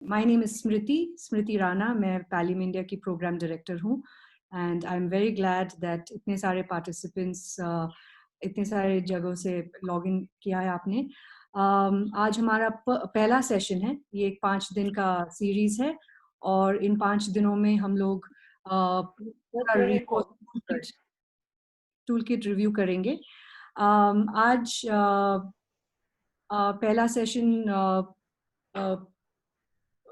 My name is Smriti Rana. मैं Pallium India की program director हूँ, and I'm very glad that इतने सारे participants इतने सारे जगहों से login किया है आपने। आज हमारा पहला session है, ये एक 5 दिन का series है और इन 5 दिनों में हम लोग पूरा toolkit review करेंगे। आज पहला session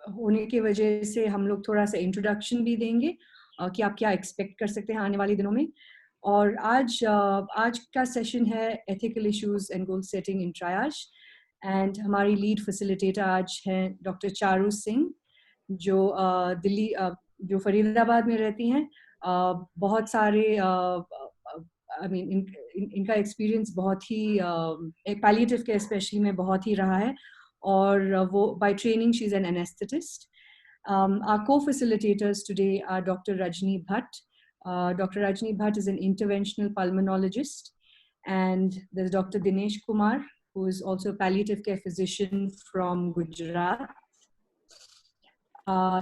होने की वजह से हम लोग थोड़ा सा इंट्रोडक्शन भी देंगे कि आप क्या एक्सपेक्ट कर सकते हैं आने वाले दिनों में। और आज का सेशन है ethical issues and goal setting in triage, and हमारी लीड फैसिलिटेटर आज हैं डॉक्टर चारू सिंह, जो दिल्ली जो फरीदाबाद में रहती हैं। बहुत सारे इनका एक्सपीरियंस बहुत ही पैलिएटिव केयर स्पेशली में बहुत ही रहा है, और वो by training she's an anesthetist. Our co-facilitators today are Dr. Rajni Bhatt. Dr. Rajni Bhatt is an interventional pulmonologist, and there's Dr. Dinesh Kumar, who is also a palliative care physician from Gujarat.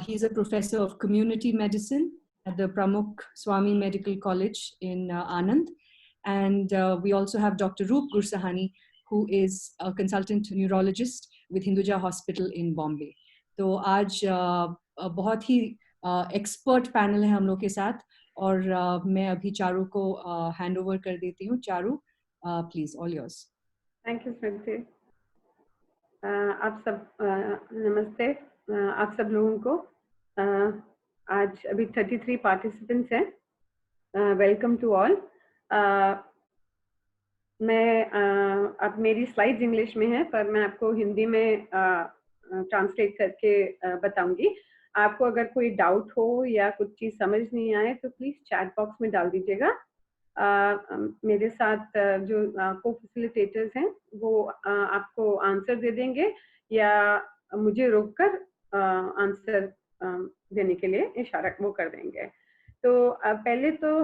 He's a professor of community medicine at the Pramukh Swami Medical College in Anand. And we also have Dr. Roop Gursahani, who is a consultant neurologist with Hinduja Hospital in Bombay. तो आज बहुत ही expert panel है हम लोग के साथ, और मैं अभी चारू को हैंड ओवर कर देती हूँ। Charu, please, all yours. Thank you Smriti. आप सब नमस्ते। आप सब लोगों को आज अभी 33 पार्टिसिपेंट्स हैं। Welcome to all. मैं अब मेरी स्लाइड्स इंग्लिश में है, पर मैं आपको हिंदी में ट्रांसलेट करके बताऊंगी। आपको अगर कोई डाउट हो या कुछ चीज़ समझ नहीं आए तो प्लीज़ चैट बॉक्स में डाल दीजिएगा। मेरे साथ जो को-फैसिलिटेटर्स हैं वो आपको आंसर दे देंगे या मुझे रोककर आंसर देने के लिए इशारा वो कर देंगे। तो पहले तो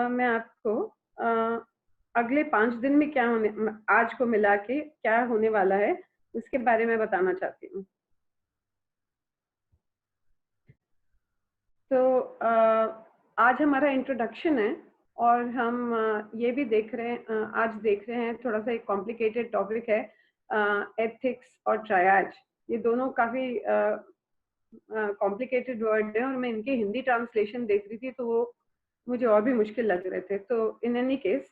मैं आपको अगले 5 दिन में क्या होने, आज को मिला के क्या होने वाला है उसके बारे में बताना चाहती हूँ। तो आज हमारा इंट्रोडक्शन है और हम ये भी देख रहे हैं, आज देख रहे हैं थोड़ा सा एक कॉम्प्लिकेटेड टॉपिक है, एथिक्स और ट्रायज। ये दोनों काफ़ी कॉम्प्लिकेटेड वर्ड है और मैं इनके हिंदी ट्रांसलेशन देख रही थी तो वो मुझे और भी मुश्किल लग रहे थे। तो इन एनी केस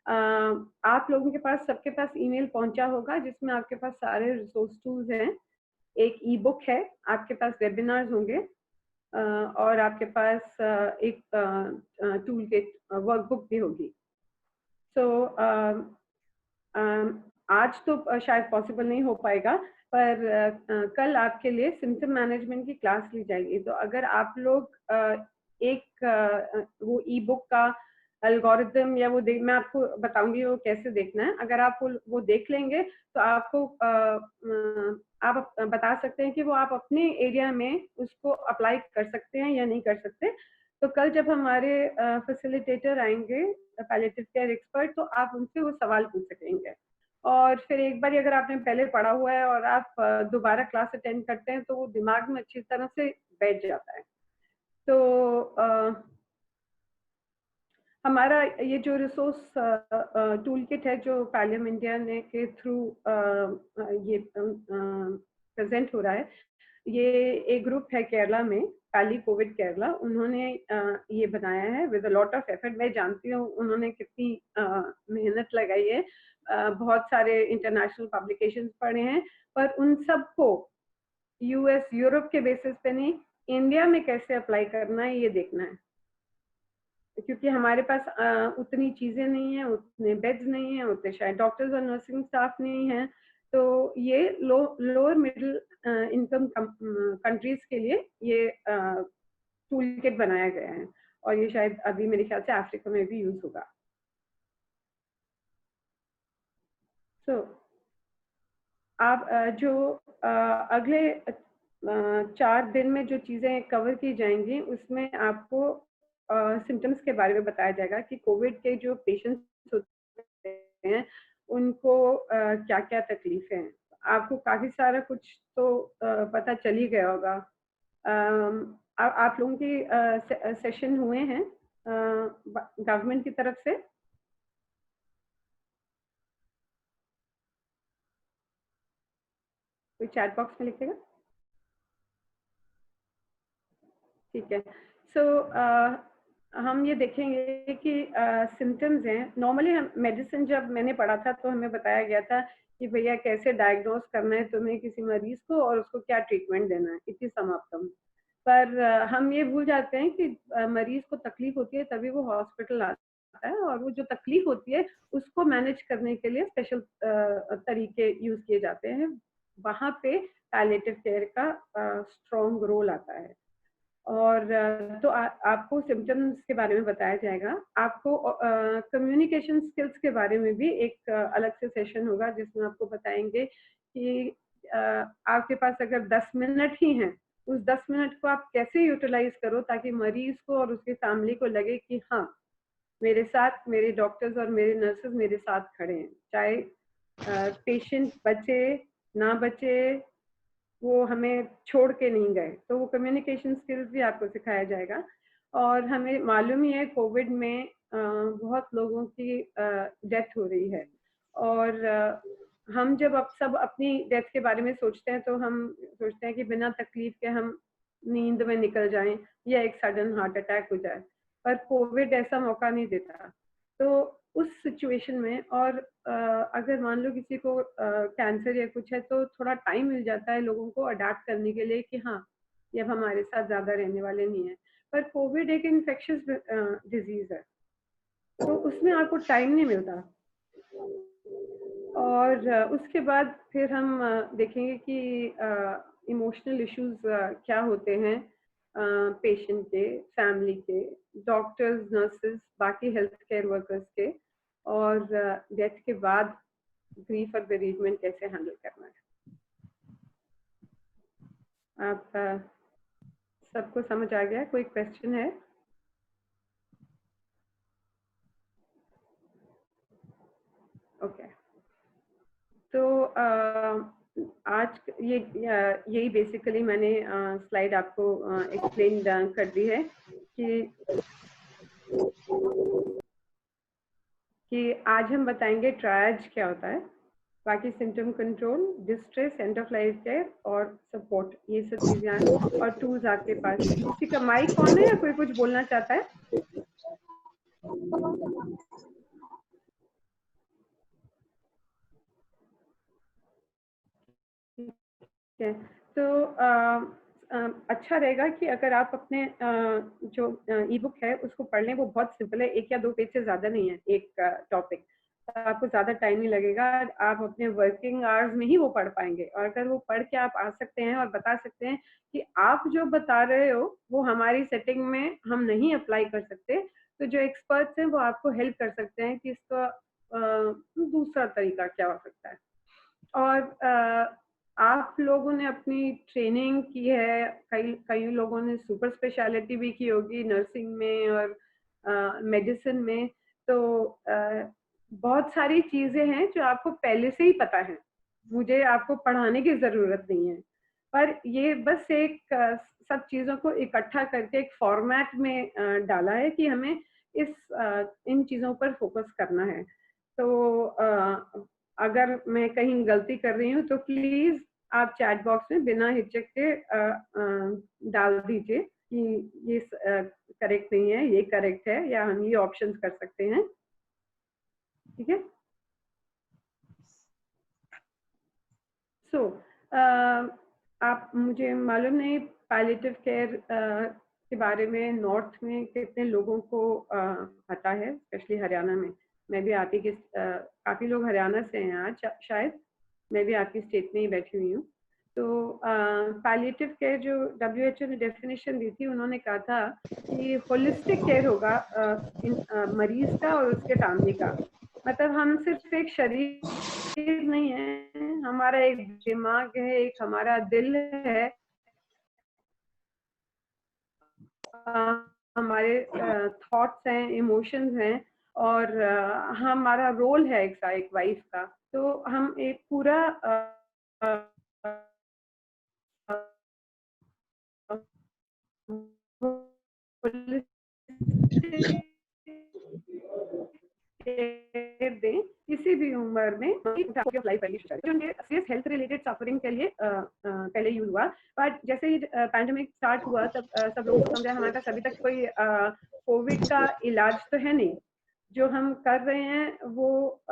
आप लोगों के पास, सबके पास ईमेल पहुंचा होगा जिसमें आपके पास सारे रिसोर्स टूल्स हैं। एक ई बुक है, आपके पास वेबिनार्स होंगे और आपके पास एक टूल किट वर्कबुक भी होगी। तो आज तो शायद पॉसिबल नहीं हो पाएगा, पर कल आपके लिए सिम्पटम मैनेजमेंट की क्लास ली जाएगी। तो अगर आप लोग वो ई बुक का एल्गोरिथम या वो मैं आपको बताऊंगी वो कैसे देखना है। अगर आप वो देख लेंगे तो आपको आप बता सकते हैं कि वो आप अपने एरिया में उसको अप्लाई कर सकते हैं या नहीं कर सकते। तो कल जब हमारे फैसिलिटेटर आएंगे, पैलिएटिव केयर एक्सपर्ट, तो आप उनसे वो सवाल पूछ सकेंगे। और फिर एक बार अगर आपने पहले पढ़ा हुआ है और आप दोबारा क्लास अटेंड करते हैं तो वो दिमाग में अच्छी तरह से बैठ जाता है। तो हमारा ये जो रिसोर्स टूल किट है जो पैलियम इंडिया ने के थ्रू ये प्रेजेंट हो रहा है, ये एक ग्रुप है केरला में, पैली कोविड केरला, उन्होंने ये बनाया है with a lot of effort. मैं जानती हूँ उन्होंने कितनी मेहनत लगाई है, बहुत सारे इंटरनेशनल पब्लिकेशंस पढ़े हैं, पर उन सबको यूएस यूरोप के बेसिस पे नहीं, इंडिया में कैसे अप्लाई करना है ये देखना है। क्योंकि हमारे पास उतनी चीज़ें नहीं हैं, उतने बेड्स नहीं हैं, उतने शायद डॉक्टर्स और नर्सिंग स्टाफ नहीं हैं। तो ये लोअर मिडिल इनकम कंट्रीज के लिए ये टूल किट बनाया गया है और ये शायद अभी मेरे ख्याल से अफ्रीका में भी यूज होगा। तो आप जो अगले 4 दिन में जो चीज़ें कवर की जाएंगी उसमें आपको सिम्टम्स के बारे में बताया जाएगा कि कोविड के जो पेशेंट्स होते हैं उनको क्या क्या तकलीफें हैं। आपको काफी सारा कुछ तो पता चल ही गया होगा। आप लोगों की सेशन हुए हैं गवर्नमेंट की तरफ से? कोई चैट बॉक्स में लिखेगा। ठीक है। हम ये देखेंगे कि सिम्टम्स हैं। नॉर्मली हम मेडिसिन जब मैंने पढ़ा था तो हमें बताया गया था कि भैया कैसे डायग्नोज करना है तुम्हें किसी मरीज को और उसको क्या ट्रीटमेंट देना है, इतनी समाप्तम। पर हम ये भूल जाते हैं कि मरीज को तकलीफ होती है तभी वो हॉस्पिटल आता है, और वो जो तकलीफ होती है उसको मैनेज करने के लिए स्पेशल तरीके यूज किए जाते हैं। वहां पे पैलिएटिव केयर का स्ट्रॉन्ग रोल आता है। और तो आपको सिम्टम्स के बारे में बताया जाएगा। आपको कम्युनिकेशन स्किल्स के बारे में भी एक अलग से सेशन होगा जिसमें आपको बताएंगे कि आपके पास अगर 10 मिनट ही हैं, उस 10 मिनट को आप कैसे यूटिलाइज करो ताकि मरीज को और उसकी फैमिली को लगे कि हाँ, मेरे साथ मेरे डॉक्टर्स और मेरे नर्सेज मेरे साथ खड़े हैं। चाहे पेशेंट बचे ना बचे, वो हमें छोड़ के नहीं गए। तो वो कम्युनिकेशन स्किल्स भी आपको सिखाया जाएगा। और हमें मालूम ही है कोविड में बहुत लोगों की डेथ हो रही है, और हम जब अब सब अपनी डेथ के बारे में सोचते हैं तो हम सोचते हैं कि बिना तकलीफ के हम नींद में निकल जाएं या एक सडन हार्ट अटैक हो जाए, पर कोविड ऐसा मौका नहीं देता। तो उस सिचुएशन में, और अगर मान लो किसी को कैंसर या कुछ है तो थोड़ा टाइम मिल जाता है लोगों को अडेप्ट करने के लिए कि हाँ, ये अब हमारे साथ ज्यादा रहने वाले नहीं है। पर कोविड एक इन्फेक्शियस डिजीज है, तो उसमें आपको टाइम नहीं मिलता। और उसके बाद फिर हम देखेंगे कि इमोशनल इश्यूज क्या होते हैं पेशेंट के, फैमिली के, डॉक्टर्स, नर्सेस, बाकी हेल्थ केयर वर्कर्स के, और डेथ के बाद ग्रीफ और बेरीजमेंट कैसे हैंडल करना है। आप सबको समझ आ गया? कोई क्वेश्चन है? ओके। तो आज यही बेसिकली मैंने स्लाइड आपको एक्सप्लेन कर दी है कि आज हम बताएंगे ट्रायज क्या होता है, बाकी symptom control, distress, and of life care और सपोर्ट, ये सब चीजें और टूल्स आपके पास। किसी का माइक ऑन है या कोई कुछ बोलना चाहता है? तो अच्छा रहेगा कि अगर आप अपने जो ई बुक है उसको पढ़ लें। वो बहुत सिंपल है, 1 या 2 पेज से ज्यादा नहीं है एक टॉपिक, तो आपको ज्यादा टाइम नहीं लगेगा। आप अपने वर्किंग आवर्स में ही वो पढ़ पाएंगे, और अगर वो पढ़ के आप आ सकते हैं और बता सकते हैं कि आप जो बता रहे हो वो हमारी सेटिंग में हम नहीं अप्लाई कर सकते, तो जो एक्सपर्ट्स हैं वो आपको हेल्प कर सकते हैं कि इसका दूसरा तरीका क्या हो सकता है। और आप लोगों ने अपनी ट्रेनिंग की है, कई लोगों ने सुपर स्पेशलिटी भी की होगी नर्सिंग में और मेडिसिन में, तो बहुत सारी चीजें हैं जो आपको पहले से ही पता है, मुझे आपको पढ़ाने की जरूरत नहीं है। पर ये बस एक सब चीजों को इकट्ठा करके एक फॉर्मेट में डाला है कि हमें इन चीजों पर फोकस करना है। तो अगर मैं कहीं गलती कर रही हूँ तो प्लीज आप चैट बॉक्स में बिना हिचक के डाल दीजिए कि ये करेक्ट नहीं है, ये करेक्ट है, या हम ये ऑप्शंस कर सकते हैं। ठीक है। आप, मुझे मालूम नहीं पैलिएटिव केयर के बारे में नॉर्थ में कितने लोगों को पता है, स्पेशली हरियाणा में। मैं भी आप ही के काफी लोग हरियाणा से हैं आज, शायद मैं भी आपकी स्टेट में ही बैठी हुई हूँ। तो पैलिएटिव केयर जो WHO ने डेफिनेशन दी थी, उन्होंने कहा था कि होलिस्टिक केयर होगा मरीज का और उसके फैमिली का। मतलब हम सिर्फ एक शरीर नहीं है, हमारा एक दिमाग है, एक हमारा दिल है, हमारे थॉट्स हैं, इमोशंस हैं, और हमारा रोल है एक वाइफ का। तो हम एक पूरा दें किसी भी उम्र में सीरियस हेल्थ रिलेटेड सफरिंग के लिए पहले यूज हुआ, बट जैसे ही पैंडेमिक स्टार्ट हुआ तब सब लोगों को समझा हमारे पास अभी तक कोई कोविड का इलाज तो है नहीं, जो हम कर रहे हैं वो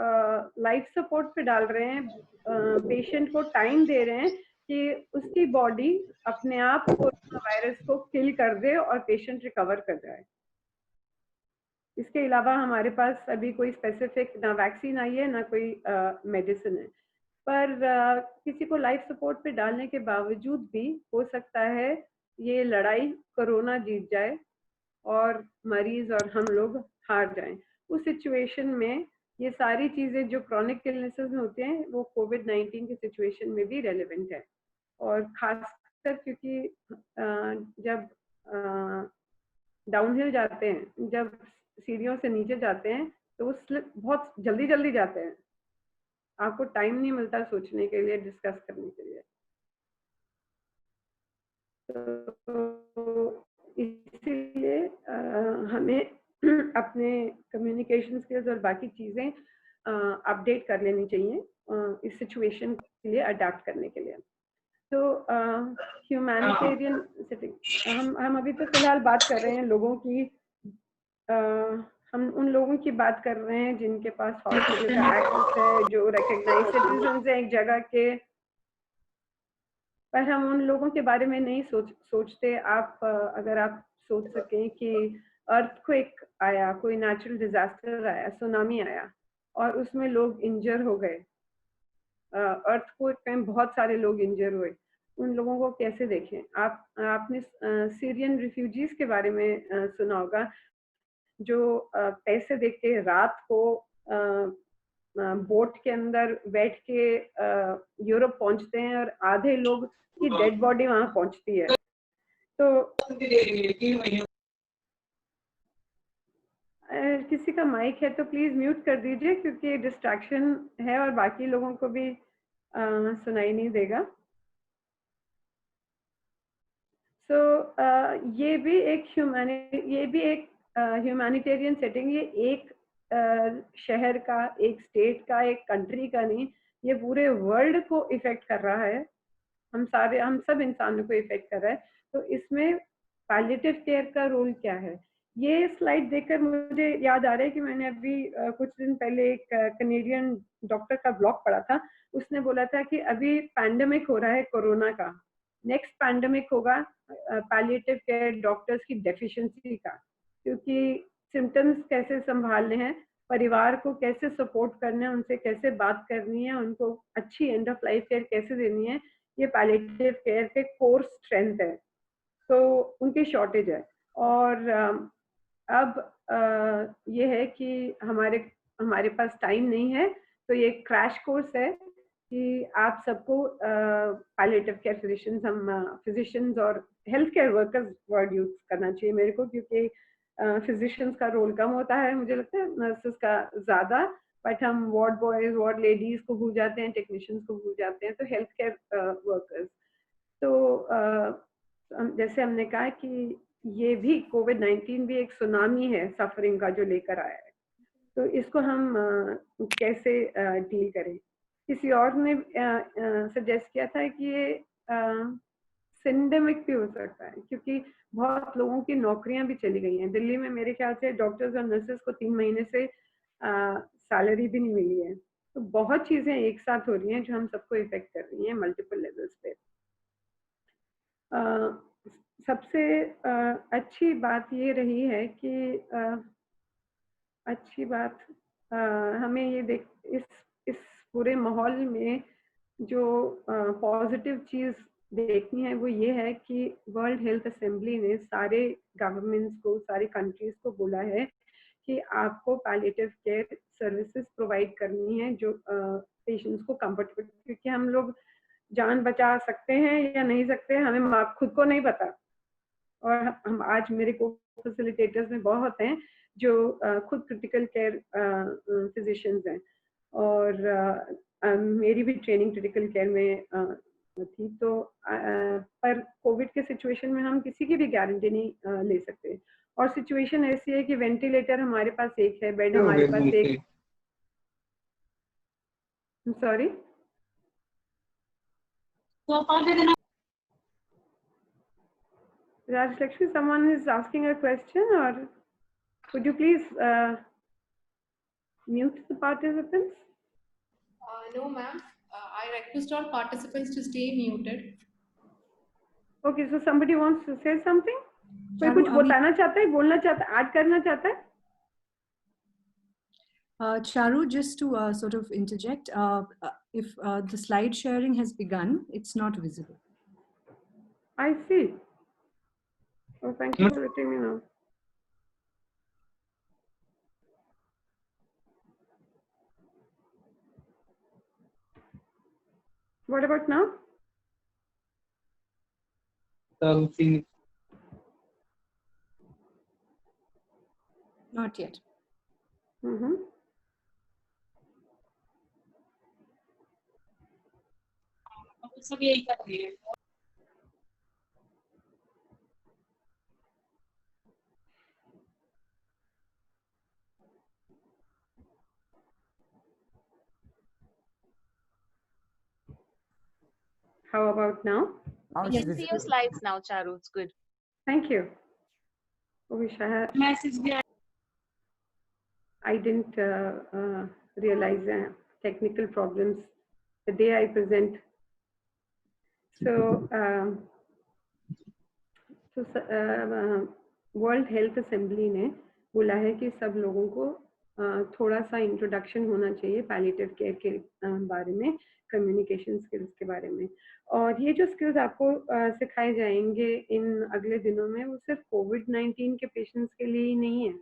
लाइफ सपोर्ट पे डाल रहे हैं, पेशेंट को टाइम दे रहे हैं कि उसकी बॉडी अपने आप कोरोना वायरस को किल कर दे और पेशेंट रिकवर कर जाए। इसके अलावा हमारे पास अभी कोई स्पेसिफिक ना वैक्सीन आई है ना कोई मेडिसिन है, पर किसी को लाइफ सपोर्ट पे डालने के बावजूद भी हो सकता है ये लड़ाई कोरोना जीत जाए और मरीज और हम लोग हार जाएं। उस सिचुएशन में ये सारी चीजें जो क्रॉनिक इलनेसेस में होते हैं वो कोविड-19 की सिचुएशन में भी रेलेवेंट है, और खासकर क्योंकि जब डाउनहिल जाते हैं, जब सीढ़ियों से नीचे जाते हैं तो वो स्लिप बहुत जल्दी जल्दी जाते हैं, आपको टाइम नहीं मिलता सोचने के लिए, डिस्कस करने के लिए। तो इसीलिए हमें अपने कम्युनिकेशन स्किल्स और बाकी चीजें अपडेट कर लेनी चाहिए इस सिचुएशन के लिए अडेप्ट करने के लिए। तो ह्यूमैनिटेरियन सेटिंग हम अभी तो फिलहाल बात कर रहे हैं लोगों की, हम उन लोगों की बात कर रहे हैं जिनके पास हॉस्पिटल का एक्सेस है, जो रिकॉग्नाइज्ड सिटीजन्स हैं एक जगह के, पर हम उन लोगों के बारे में नहीं सोचते। आप अगर आप सोच सकें कि अर्थक्वेक आया, कोई नेचुरल डिजास्टर आया, सुनामी आया और उसमें लोग इंजर हो गए, अर्थक्वेक में बहुत सारे लोग इंजर हुए, उन लोगों को कैसे देखें? आपने सीरियन रिफ्यूजीज के बारे में सुना होगा, जो पैसे देख के रात को बोट के अंदर बैठ के यूरोप पहुंचते हैं और आधे लोग की डेड बॉडी वहां पहुंचती है। तो किसी का माइक है तो प्लीज म्यूट कर दीजिए, क्योंकि डिस्ट्रैक्शन है और बाकी लोगों को भी सुनाई नहीं देगा। ये भी एक ह्यूमैनिटेरियन सेटिंग, ये एक शहर का, एक स्टेट का, एक कंट्री का नहीं, ये पूरे वर्ल्ड को इफेक्ट कर रहा है, हम सब इंसानों को इफेक्ट कर रहा है। तो इसमें पैलिएटिव केयर का रोल क्या है? ये स्लाइड देखकर मुझे याद आ रहा है कि मैंने अभी कुछ दिन पहले एक कनेडियन डॉक्टर का ब्लॉग पढ़ा था, उसने बोला था कि अभी पैंडेमिक हो रहा है कोरोना का, नेक्स्ट पैंडेमिक होगा पैलिएटिव केयर डॉक्टर्स की डेफिशिएंसी का, क्योंकि सिम्टम्स कैसे संभालने हैं, परिवार को कैसे सपोर्ट करना है, उनसे कैसे बात करनी है, उनको अच्छी एंड ऑफ लाइफ केयर कैसे देनी है, ये पैलिएटिव केयर के कोर स्ट्रेंथ है। तो उनकी शॉर्टेज है, और अब ये है कि हमारे पास टाइम नहीं है, तो ये क्रैश कोर्स है कि आप सबको पैलिएटिव केयर फिजिशियंस और health care workers word use करना चाहिए मेरे को, क्योंकि फिजिशियंस का रोल कम होता है, मुझे लगता है नर्सेस का ज्यादा, बट हम वार्ड बॉयज, वार्ड लेडीज को भूल जाते हैं, टेक्नीशियंस को भूल जाते हैं, तो हेल्थ केयर वर्कर्स। तो जैसे हमने कहा कि ये भी कोविड-19 भी एक सुनामी है सफरिंग का जो लेकर आया है, तो इसको हम कैसे डील करें? किसी और ने सजेस्ट किया था कि ये सिंडेमिक भी हो सकता है, क्योंकि बहुत लोगों की नौकरियां भी चली गई हैं। दिल्ली में मेरे ख्याल से डॉक्टर्स और नर्सेस को 3 महीने से सैलरी भी नहीं मिली है। तो बहुत चीजें एक साथ हो रही हैं जो हम सबको इफेक्ट कर रही हैं मल्टीपल लेवल्स पे। सबसे अच्छी बात ये रही है कि अच्छी बात हमें ये इस पूरे माहौल में जो पॉजिटिव चीज देखनी है वो ये है कि वर्ल्ड हेल्थ असेंबली ने सारे गवर्नमेंट्स को, सारी कंट्रीज को बोला है कि आपको पैलिएटिव केयर सर्विसेज प्रोवाइड करनी है जो पेशेंट्स को कंफर्टेबल, क्योंकि हम लोग जान बचा सकते हैं या नहीं सकते हमें खुद को नहीं पता, और हम आज मेरे को फैसिलिटेटर्स में बहुत हैं जो खुद क्रिटिकल केयर फिजिशियंस हैं, और मेरी भी ट्रेनिंग क्रिटिकल केयर में थी, तो पर कोविड के सिचुएशन में हम किसी की भी गारंटी नहीं ले सकते। और सिचुएशन ऐसी है कि वेंटिलेटर हमारे पास एक है, बेड हमारे पास एक, sorry Rajlakshmi, someone is asking a question, or could you please mute the participants? No, ma'am. I request all participants to stay muted. Okay, so somebody wants to say something? कोई कुछ बताना चाहता है, बोलना चाहता है, ऐड करना चाहता है? Charu, just to sort of interject, if the slide sharing has begun, it's not visible. I see. Oh, thank you for letting me know. What about now? Not yet. सब यही कर रही है। How about now? Yes, see your slides now, Charu. It's good. Thank you. I wish I had. I didn't realize technical problems the day I present. So, World Health Assembly ने बोला है कि सब लोगों को थोड़ा सा इंट्रोडक्शन होना चाहिए पैलिएटिव केयर के बारे में, कम्युनिकेशन स्किल्स के बारे में। और ये जो स्किल्स आपको सिखाए जाएंगे इन अगले दिनों में, वो सिर्फ कोविड-19 के पेशेंट्स के लिए ही नहीं है।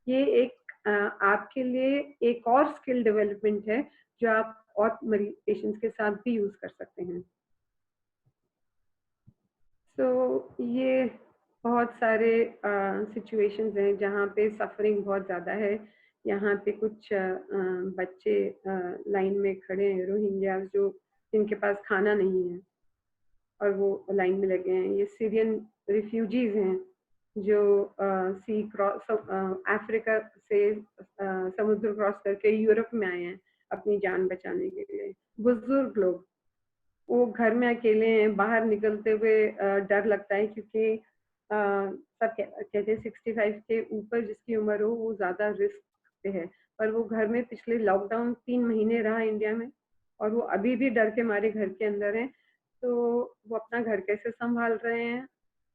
ये एक आपके लिए एक और स्किल डेवलपमेंट है जो आप और मरीज पेशेंट्स के साथ भी यूज कर सकते हैं। ये बहुत सारे सिचुएशंस हैं जहाँ पे सफरिंग बहुत ज़्यादा है। यहाँ पे कुछ बच्चे लाइन में खड़े हैं, रोहिंग्या जो जिनके पास खाना नहीं है और वो लाइन में लगे हैं। ये सीरियन रिफ्यूजीज हैं जो सी क्रॉस अफ्रीका से समुद्र क्रॉस करके यूरोप में आए हैं अपनी जान बचाने के लिए। बुजुर्ग लोग, वो घर में अकेले हैं, बाहर निकलते हुए डर लगता है क्योंकि सब कहते हैं 65 के ऊपर जिसकी उम्र हो वो ज़्यादा रिस्क पे है। पर वो घर में पिछले लॉकडाउन 3 महीने रहा इंडिया में और वो अभी भी डर के मारे घर के अंदर हैं। तो वो अपना घर कैसे संभाल रहे हैं,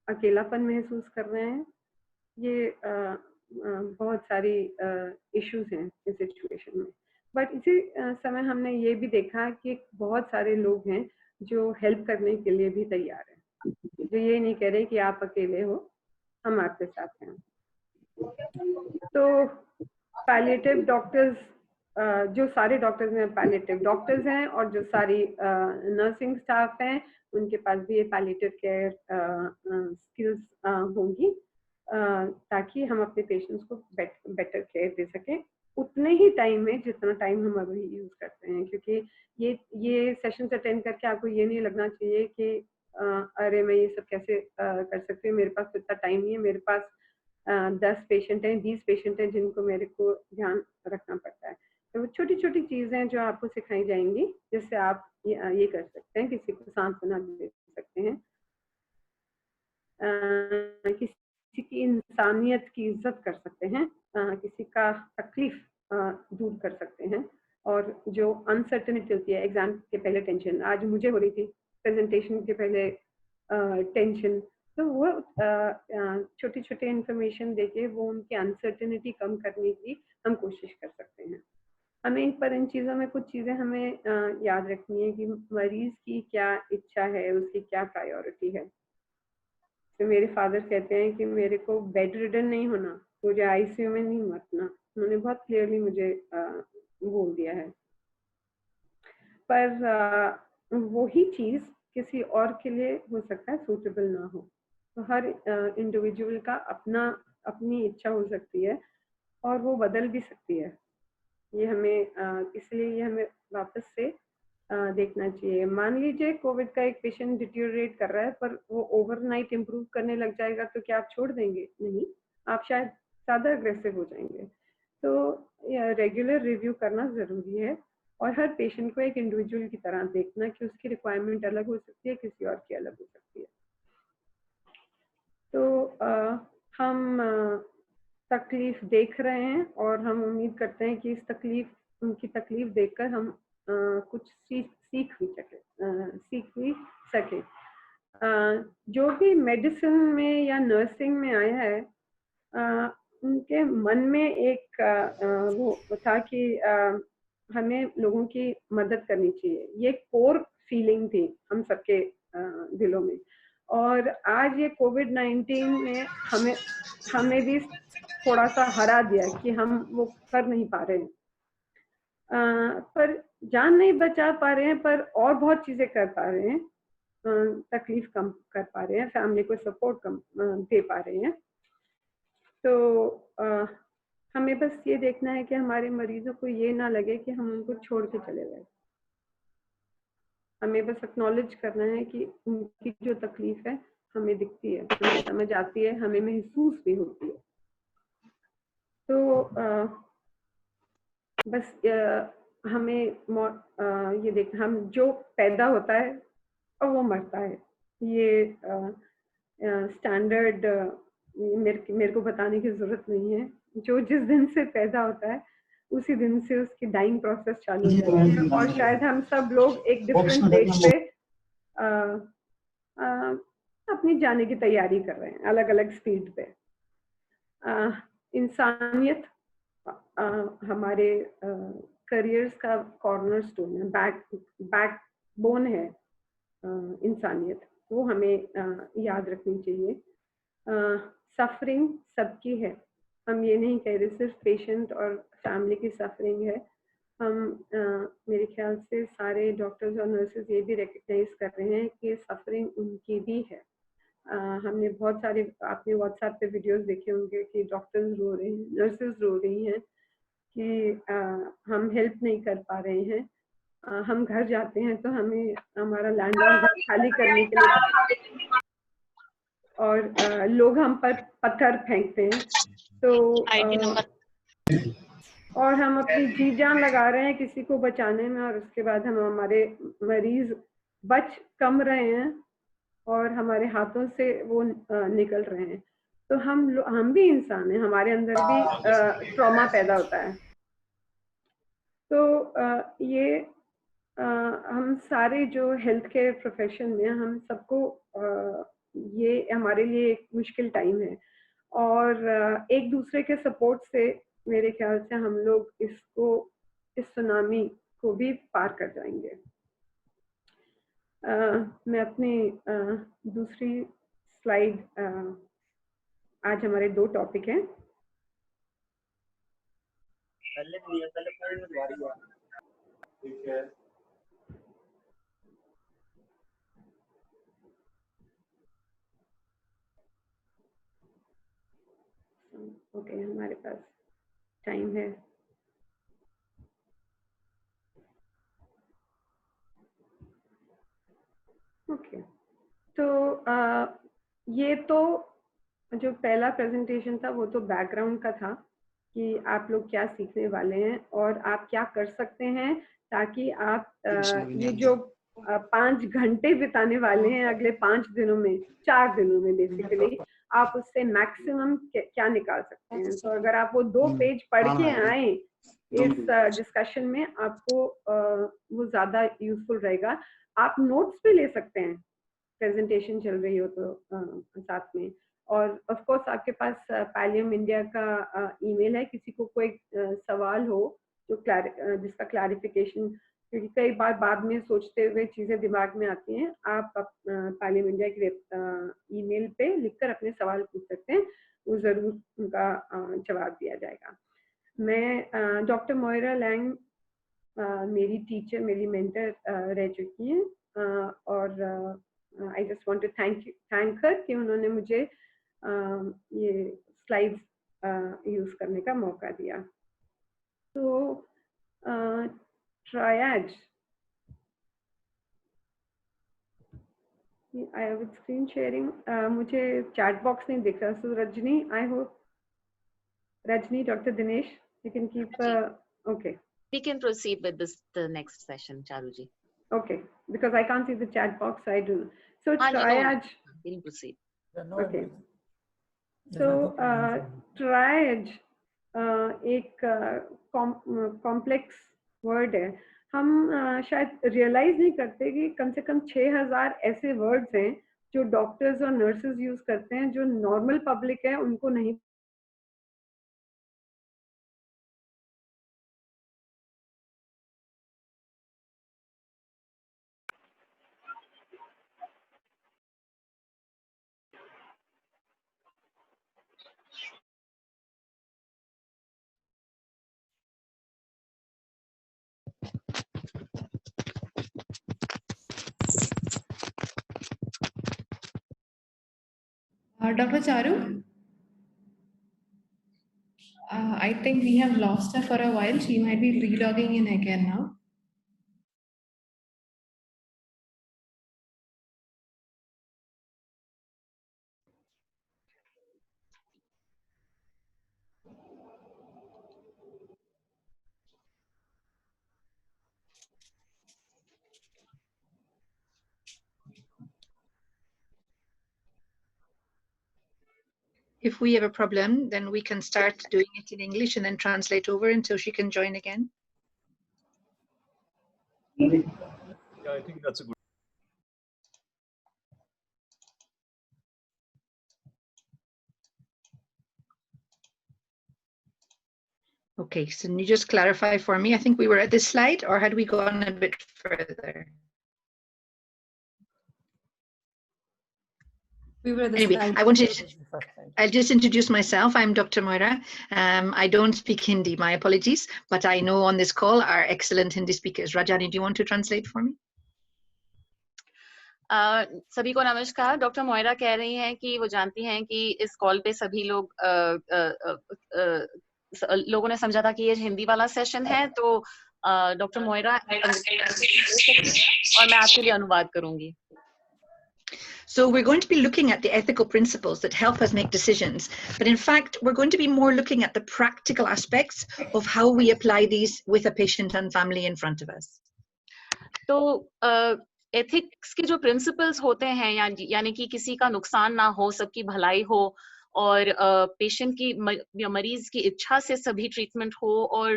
अकेलापन महसूस कर रहे हैं। ये बहुत सारी इश्यूज हैं इस सिचुएशन में। बट इसी समय हमने ये भी देखा कि बहुत सारे लोग हैं जो हेल्प करने के लिए भी तैयार हैं, जो ये नहीं कह रहे कि आप अकेले हो, हम आपके साथ हैं। तो पैलिएटिव डॉक्टर्स, जो सारे डॉक्टर्स हैं पैलिएटिव डॉक्टर्स हैं, और जो सारी नर्सिंग स्टाफ हैं उनके पास भी ये पैलिएटिव केयर स्किल्स होंगी ताकि हम अपने पेशेंट्स को बेटर केयर दे सकें उतने ही टाइम में जितना टाइम हम अभी यूज करते हैं। क्योंकि ये सेशंस अटेंड करके आपको ये नहीं लगना चाहिए कि अरे मैं ये सब कैसे कर सकती हूँ, मेरे पास इतना टाइम नहीं है, मेरे पास 10 पेशेंट हैं, 20 पेशेंट हैं जिनको मेरे को ध्यान रखना पड़ता है। तो छोटी छोटी चीजें जो आपको सिखाई जाएंगी जिससे आप ये कर सकते हैं, किसी को सांत्वना दे सकते हैं, किसी की इंसानियत की इज्जत कर सकते हैं, किसी का तकलीफ दूर कर सकते हैं। और जो अनसर्टेनिटी होती है, एग्जाम के पहले टेंशन, आज मुझे हो रही थी, प्रेजेंटेशन के पहले टेंशन, तो वो छोटी छोटी इंफॉर्मेशन देके वो उनकी अनसर्टेनिटी कम करने की हम कोशिश कर सकते हैं। हमें पर इन चीज़ों में कुछ चीज़ें हमें याद रखनी है कि मरीज की क्या इच्छा है, उसकी क्या प्रायोरिटी है। तो मेरे फादर कहते हैं कि मेरे को बेड रिडन नहीं होना, मुझे आईसीयू में नहीं मरना, उन्होंने बहुत क्लियरली मुझे बोल दिया है। पर वही चीज़ किसी और के लिए हो सकता है सूटेबल ना हो। तो हर इंडिविजुअल का अपनी इच्छा हो सकती है और वो बदल भी सकती है। ये हमें इसलिए ये हमें वापस से देखना चाहिए। मान लीजिए कोविड का एक पेशेंट डिटीरियोरेट कर रहा है पर वो ओवरनाइट इम्प्रूव करने लग जाएगा तो क्या आप छोड़ देंगे? नहीं, आप शायद ज़्यादा अग्रेसिव हो जाएंगे। तो रेगुलर रिव्यू करना ज़रूरी है और हर पेशेंट को एक इंडिविजुअल की तरह देखना कि उसकी रिक्वायरमेंट अलग हो सकती है, किसी और की अलग हो सकती है। तो हम तकलीफ देख रहे हैं और हम उम्मीद करते हैं कि उनकी तकलीफ देखकर हम कुछ सीख भी सके। जो भी मेडिसिन में या नर्सिंग में आया है, उनके मन में एक वो था कि हमें लोगों की मदद करनी चाहिए। ये कोर फीलिंग थी हम सबके दिलों में। और आज ये कोविड-19 ने हमें भी थोड़ा सा हरा दिया कि हम वो कर नहीं पा रहे हैं। पर जान नहीं बचा पा रहे हैं, पर और बहुत चीजें कर पा रहे हैं। तकलीफ कम कर पा रहे हैं, फैमिली को सपोर्ट कम दे पा रहे हैं। तो हमें बस ये देखना है कि हमारे मरीजों को ये ना लगे कि हम उनको छोड़ के चले गए। हमें बस एक्नॉलेज करना है कि उनकी जो तकलीफ है हमें दिखती है, हमें समझ आती है, हमें महसूस भी होती है। तो बस हमें ये देखना, हम जो पैदा होता है और वो मरता है, ये स्टैंडर्ड मेरे को बताने की जरूरत नहीं है। जो जिस दिन से पैदा होता है उसी दिन से उसकी डाइंग प्रोसेस चालू हो जाती है और शायद हम सब लोग एक डिफरेंट डेट पे अपनी जाने की तैयारी कर रहे हैं, अलग अलग स्पीड पे। इंसानियत हमारे करियर्स का कॉर्नर स्टोन है, बैकबोन है इंसानियत, वो हमें याद रखनी चाहिए। सफरिंग सबकी है, हम ये नहीं कह रहे सिर्फ पेशेंट और फैमिली की सफरिंग है। हम मेरे ख्याल से सारे डॉक्टर्स और नर्सेज ये भी रिकग्नाइज कर रहे हैं कि सफरिंग उनकी भी है। हमने बहुत सारे, आपने व्हाट्सएप पे वीडियोस देखे होंगे कि डॉक्टर्स रो रहे हैं, नर्सेज रो रही हैं कि हम हेल्प नहीं कर पा रहे हैं। हम घर जाते हैं तो हमें हमारा लैंडलॉर्ड घर खाली करने के लिए और लोग हम पर पत्थर फेंकते हैं। तो और हम अपनी जी जान लगा रहे हैं किसी को बचाने में और उसके बाद हम हमारे मरीज बच कम रहे हैं और हमारे हाथों से वो निकल रहे हैं। तो हम भी इंसान हैं, हमारे अंदर भी ट्रॉमा पैदा होता है। तो ये हम सारे जो हेल्थ केयर प्रोफेशन में, हम सबको ये हमारे लिए एक मुश्किल टाइम है और एक दूसरे के सपोर्ट से मेरे ख्याल से हम लोग इस सुनामी को भी पार कर जाएंगे। मैं अपनी दूसरी स्लाइड, आज हमारे 2 टॉपिक हैं। ओके, हमारे पास टाइम है। ओके, तो ये तो जो पहला प्रेजेंटेशन था वो तो बैकग्राउंड का था कि आप लोग क्या सीखने वाले हैं और आप क्या कर सकते हैं ताकि आप ये जो 5 घंटे बिताने वाले हैं अगले 5 दिनों में, 4 दिनों में बेसिकली, आप उससे मैक्सिमम क्या निकाल सकते हैं। तो अगर आप वो 2 पेज पढ़ के आए इस डिस्कशन में, आपको वो ज्यादा यूजफुल रहेगा। आप नोट्स भी ले सकते हैं, प्रेजेंटेशन चल रही हो तो साथ में। और ऑफ कोर्स आपके पास पैलियम इंडिया का ईमेल है, किसी को कोई सवाल हो जो जिसका क्लैरिफिकेशन, क्योंकि कई बार बाद में सोचते हुए चीजें दिमाग में आती हैं, आप पैलियम इंडिया के ईमेल पे लिखकर अपने सवाल पूछ सकते हैं, वो जरूर उनका जवाब दिया जाएगा। मैं डॉक्टर मोइरा लैंग मेरी टीचर, मेरी मेंटर रह चुकी हैं और I just want to thank her कि उन्होंने मुझे ये स्लाइड्स यूज करने का मौका दिया। तो triad I have screen sharing. मुझे chat box नहीं दिख रहा. So Rajni, I hope Rajni, Dr. Dinesh, you can keep. Okay. We can proceed with the next session, Charuji. Okay, because I can't see the chat box. I do. So No, triage. we'll proceed. Okay. So triage एक complex word है. हम शायद realize नहीं करते कि कम से कम 6000 ऐसे words हैं जो doctors और nurses use करते हैं जो normal public है उनको नहीं. Dr. Charu, I think we have lost her for a while. She might be relogging in again now. If we have a problem, then we can start doing it in English and then translate over until she can join again. Yeah, I think that's a good. Okay, so can you just clarify for me? I think we were at this slide, or had we gone a bit further? We were at the Anyway, slide. I'll just introduce myself. I'm Dr. Moira. I don't speak Hindi, my apologies, but I know on this call are excellent Hindi speakers. Rajani, do you want to translate for me? सभी को नमस्कार. Doctor Moira कह रही हैं कि वो जानती हैं कि इस कॉल पे सभी लोगों ने समझा था कि ये हिंदी वाला सेशन है, तो डॉक्टर मोयरा और मैं आपके लिए अनुवाद करूंगी. So we're going to be looking at the ethical principles that help us make decisions. But in fact, we're going to be more looking at the practical aspects of how we apply these with a patient and family in front of us. तो ethics के जो principles होते हैं यानी कि किसी का नुकसान ना हो, सबकी भलाई हो और पेशेंट की या मरीज की इच्छा से सभी ट्रीटमेंट हो और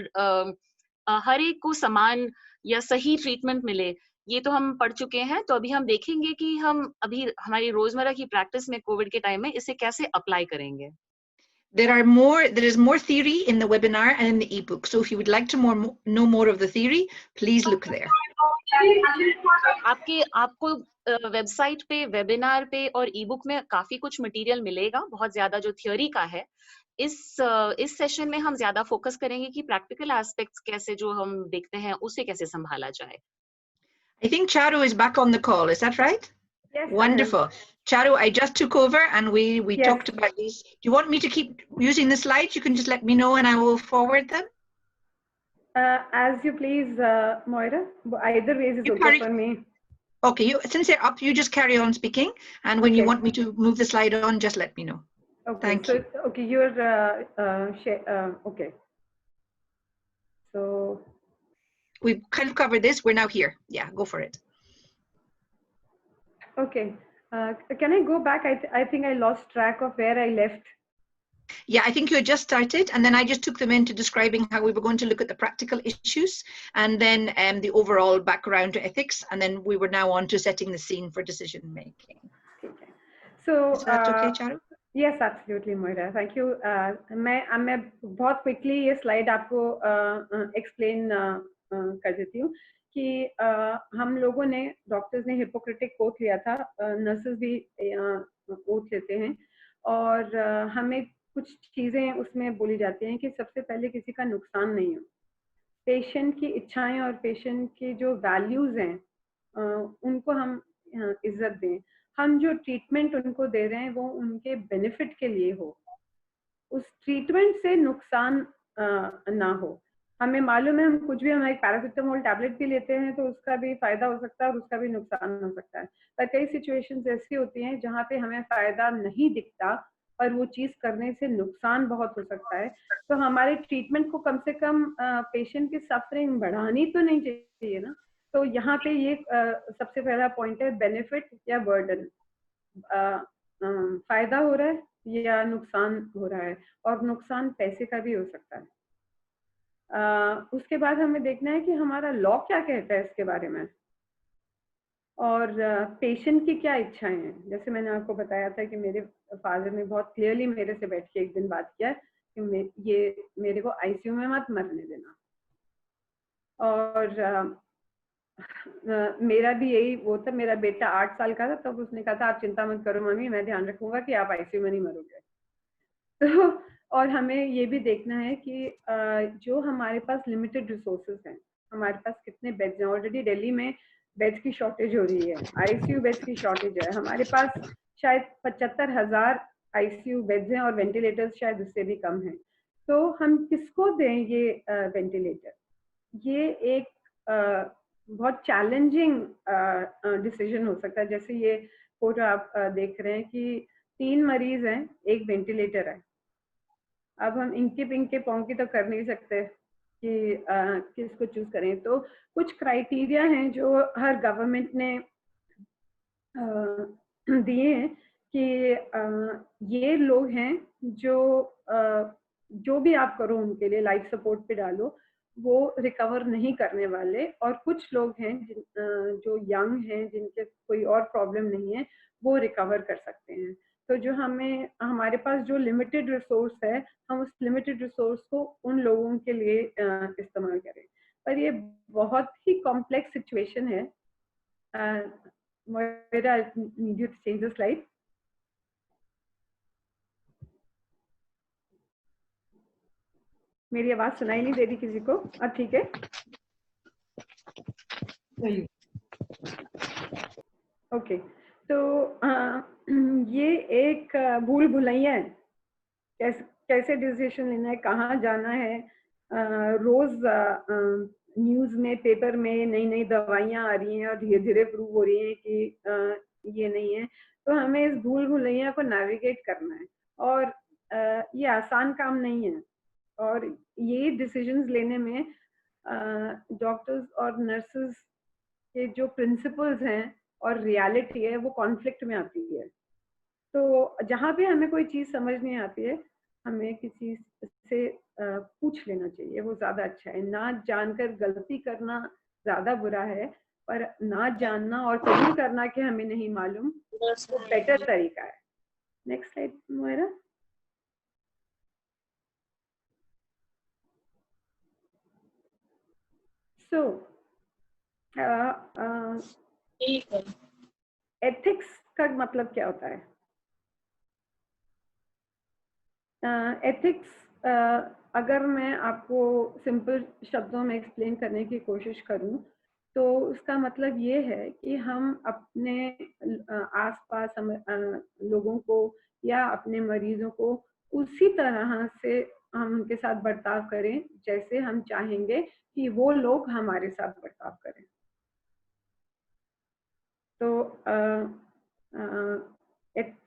हर एक को समान या सही ट्रीटमेंट मिले, ये तो हम पढ़ चुके हैं. तो अभी हम देखेंगे कि हम अभी हमारी रोजमर्रा की प्रैक्टिस में कोविड के टाइम में इसे कैसे अप्लाई करेंगे. There is more theory in the webinar and in the ebook. So if you would like to know more of the theory, please look there. आपको वेबसाइट पे, वेबिनार पे और ईबुक में काफी कुछ मटेरियल मिलेगा, बहुत ज्यादा जो थ्योरी का है. इस सेशन में हम ज्यादा फोकस करेंगे कि प्रैक्टिकल एस्पेक्ट्स कैसे जो हम देखते हैं उसे कैसे संभाला जाए. I think Charu is back on the call. Is that right? Yes. Wonderful. Charu, I just took over and we Yes. talked about these. Do you want me to keep using the slides? You can just let me know and I will forward them. As you please, Moira. Either ways is okay for me. Okay, since they're up, you just carry on speaking. And when you want me to move the slide on, just let me know. Okay. Thank you. Okay, you're okay. So we've kind of covered this. We're now here. Yeah, go for it. Okay. Can I go back? I think I lost track of where I left. Yeah, I think you had just started, and then I just took them into describing how we were going to look at the practical issues, and then the overall background to ethics, and then we were now on to setting the scene for decision making. Okay. So is that okay, Charu? Yes, absolutely, Moira. Thank you. मैं बहुत quickly ये slide आपको explain कर देती हूँ कि हम लोगों ने, डॉक्टर्स ने हिपोक्रेटिक ओथ लिया था, नर्सेस भी ओथ लेते हैं, और हमें कुछ चीजें उसमें बोली जाती हैं कि सबसे पहले किसी का नुकसान नहीं हो, पेशेंट की इच्छाएं और पेशेंट की जो वैल्यूज हैं उनको हम इज्जत दें, हम जो ट्रीटमेंट उनको दे रहे हैं वो उनके बेनिफिट के लिए हो, उस ट्रीटमेंट से नुकसान ना हो. हमें मालूम है, हम कुछ भी, हम एक पैरासिटामोल टैबलेट भी लेते हैं तो उसका भी फायदा हो सकता है और उसका भी नुकसान हो सकता है। पर कई सिचुएशंस ऐसी होती हैं जहाँ पे हमें फायदा नहीं दिखता और वो चीज करने से नुकसान बहुत हो सकता है। तो हमारे ट्रीटमेंट को कम से कम पेशेंट की सफरिंग बढ़ानी तो नहीं चाहिए ना। तो यहाँ पे ये सबसे पहला पॉइंट है, बेनिफिट या बर्डन, फायदा हो रहा है या नुकसान हो रहा है, और नुकसान पैसे का भी हो सकता है। उसके बाद हमें देखना है कि हमारा लॉ क्या कहता है इसके बारे में, और पेशेंट की क्या इच्छाएं हैं। जैसे मैंने आपको बताया था कि मेरे फादर ने बहुत क्लियरली मेरे से बैठ के एक दिन बात किया कि ये मेरे को आईसीयू में मत मरने देना, और मेरा भी यही वो था। मेरा बेटा 8 साल का था तब उसने कहा था आप चिंता मत करो मम्मी, मैं ध्यान रखूंगा कि आप आईसीयू में नहीं मरोगे। तो और हमें ये भी देखना है कि जो हमारे पास लिमिटेड रिसोर्सेज हैं, हमारे पास कितने बेड्स हैं। ऑलरेडी दिल्ली में बेड्स की शॉर्टेज हो रही है, आईसीयू बेड्स की शॉर्टेज है। हमारे पास शायद 75,000 आईसीयू बेड्स हैं और वेंटिलेटर्स शायद उससे भी कम हैं। तो हम किसको दें ये वेंटिलेटर? ये एक बहुत चैलेंजिंग डिसीजन हो सकता है। जैसे ये फोटो आप देख रहे हैं कि 3 मरीज हैं, एक वेंटिलेटर है। अब हम इनके पिंके पोंकी तो कर नहीं सकते कि किसको चूज करें। तो कुछ क्राइटेरिया हैं जो हर गवर्नमेंट ने दिए हैं कि ये लोग हैं जो भी आप करो उनके लिए लाइफ सपोर्ट पे डालो, वो रिकवर नहीं करने वाले। और कुछ लोग हैं जो यंग हैं, जिनके कोई और प्रॉब्लम नहीं है, वो रिकवर कर सकते हैं। तो जो हमारे पास जो लिमिटेड रिसोर्स है, हम उस लिमिटेड रिसोर्स को उन लोगों के लिए इस्तेमाल करें। पर ये बहुत ही कॉम्प्लेक्स सिचुएशन है। Moira, I need you to change the slide. मेरी आवाज सुनाई नहीं दे रही किसी को? अब ठीक है? ओके, तो ये एक भूल भुलैया है। कैसे डिसीजन लेना है, कहाँ जाना है। रोज न्यूज में, पेपर में नई नई दवाइयाँ आ रही हैं और धीरे धीरे प्रूव हो रही हैं कि ये नहीं है। तो हमें इस भूल भुलैया को नेविगेट करना है, और ये आसान काम नहीं है। और ये डिसीजंस लेने में डॉक्टर्स और नर्सेस के जो प्रिंसिपल्स हैं और रियलिटी है, वो कॉन्फ्लिक्ट में आती है। तो जहाँ भी हमें कोई चीज़ समझ नहीं आती है, हमें किसी से पूछ लेना चाहिए, वो ज़्यादा अच्छा है। ना जानकर गलती करना ज़्यादा बुरा है, पर ना जानना और कबूल करना कि हमें नहीं मालूम, वो बेटर तरीका है। Next slide Moira. सो एथिक्स का मतलब क्या होता है? एथिक्स अगर मैं आपको सिंपल शब्दों में एक्सप्लेन करने की कोशिश करूं, तो उसका मतलब ये है कि हम अपने आसपास लोगों को या अपने मरीजों को उसी तरह से हम उनके साथ बर्ताव करें जैसे हम चाहेंगे कि वो लोग हमारे साथ बर्ताव करें। तो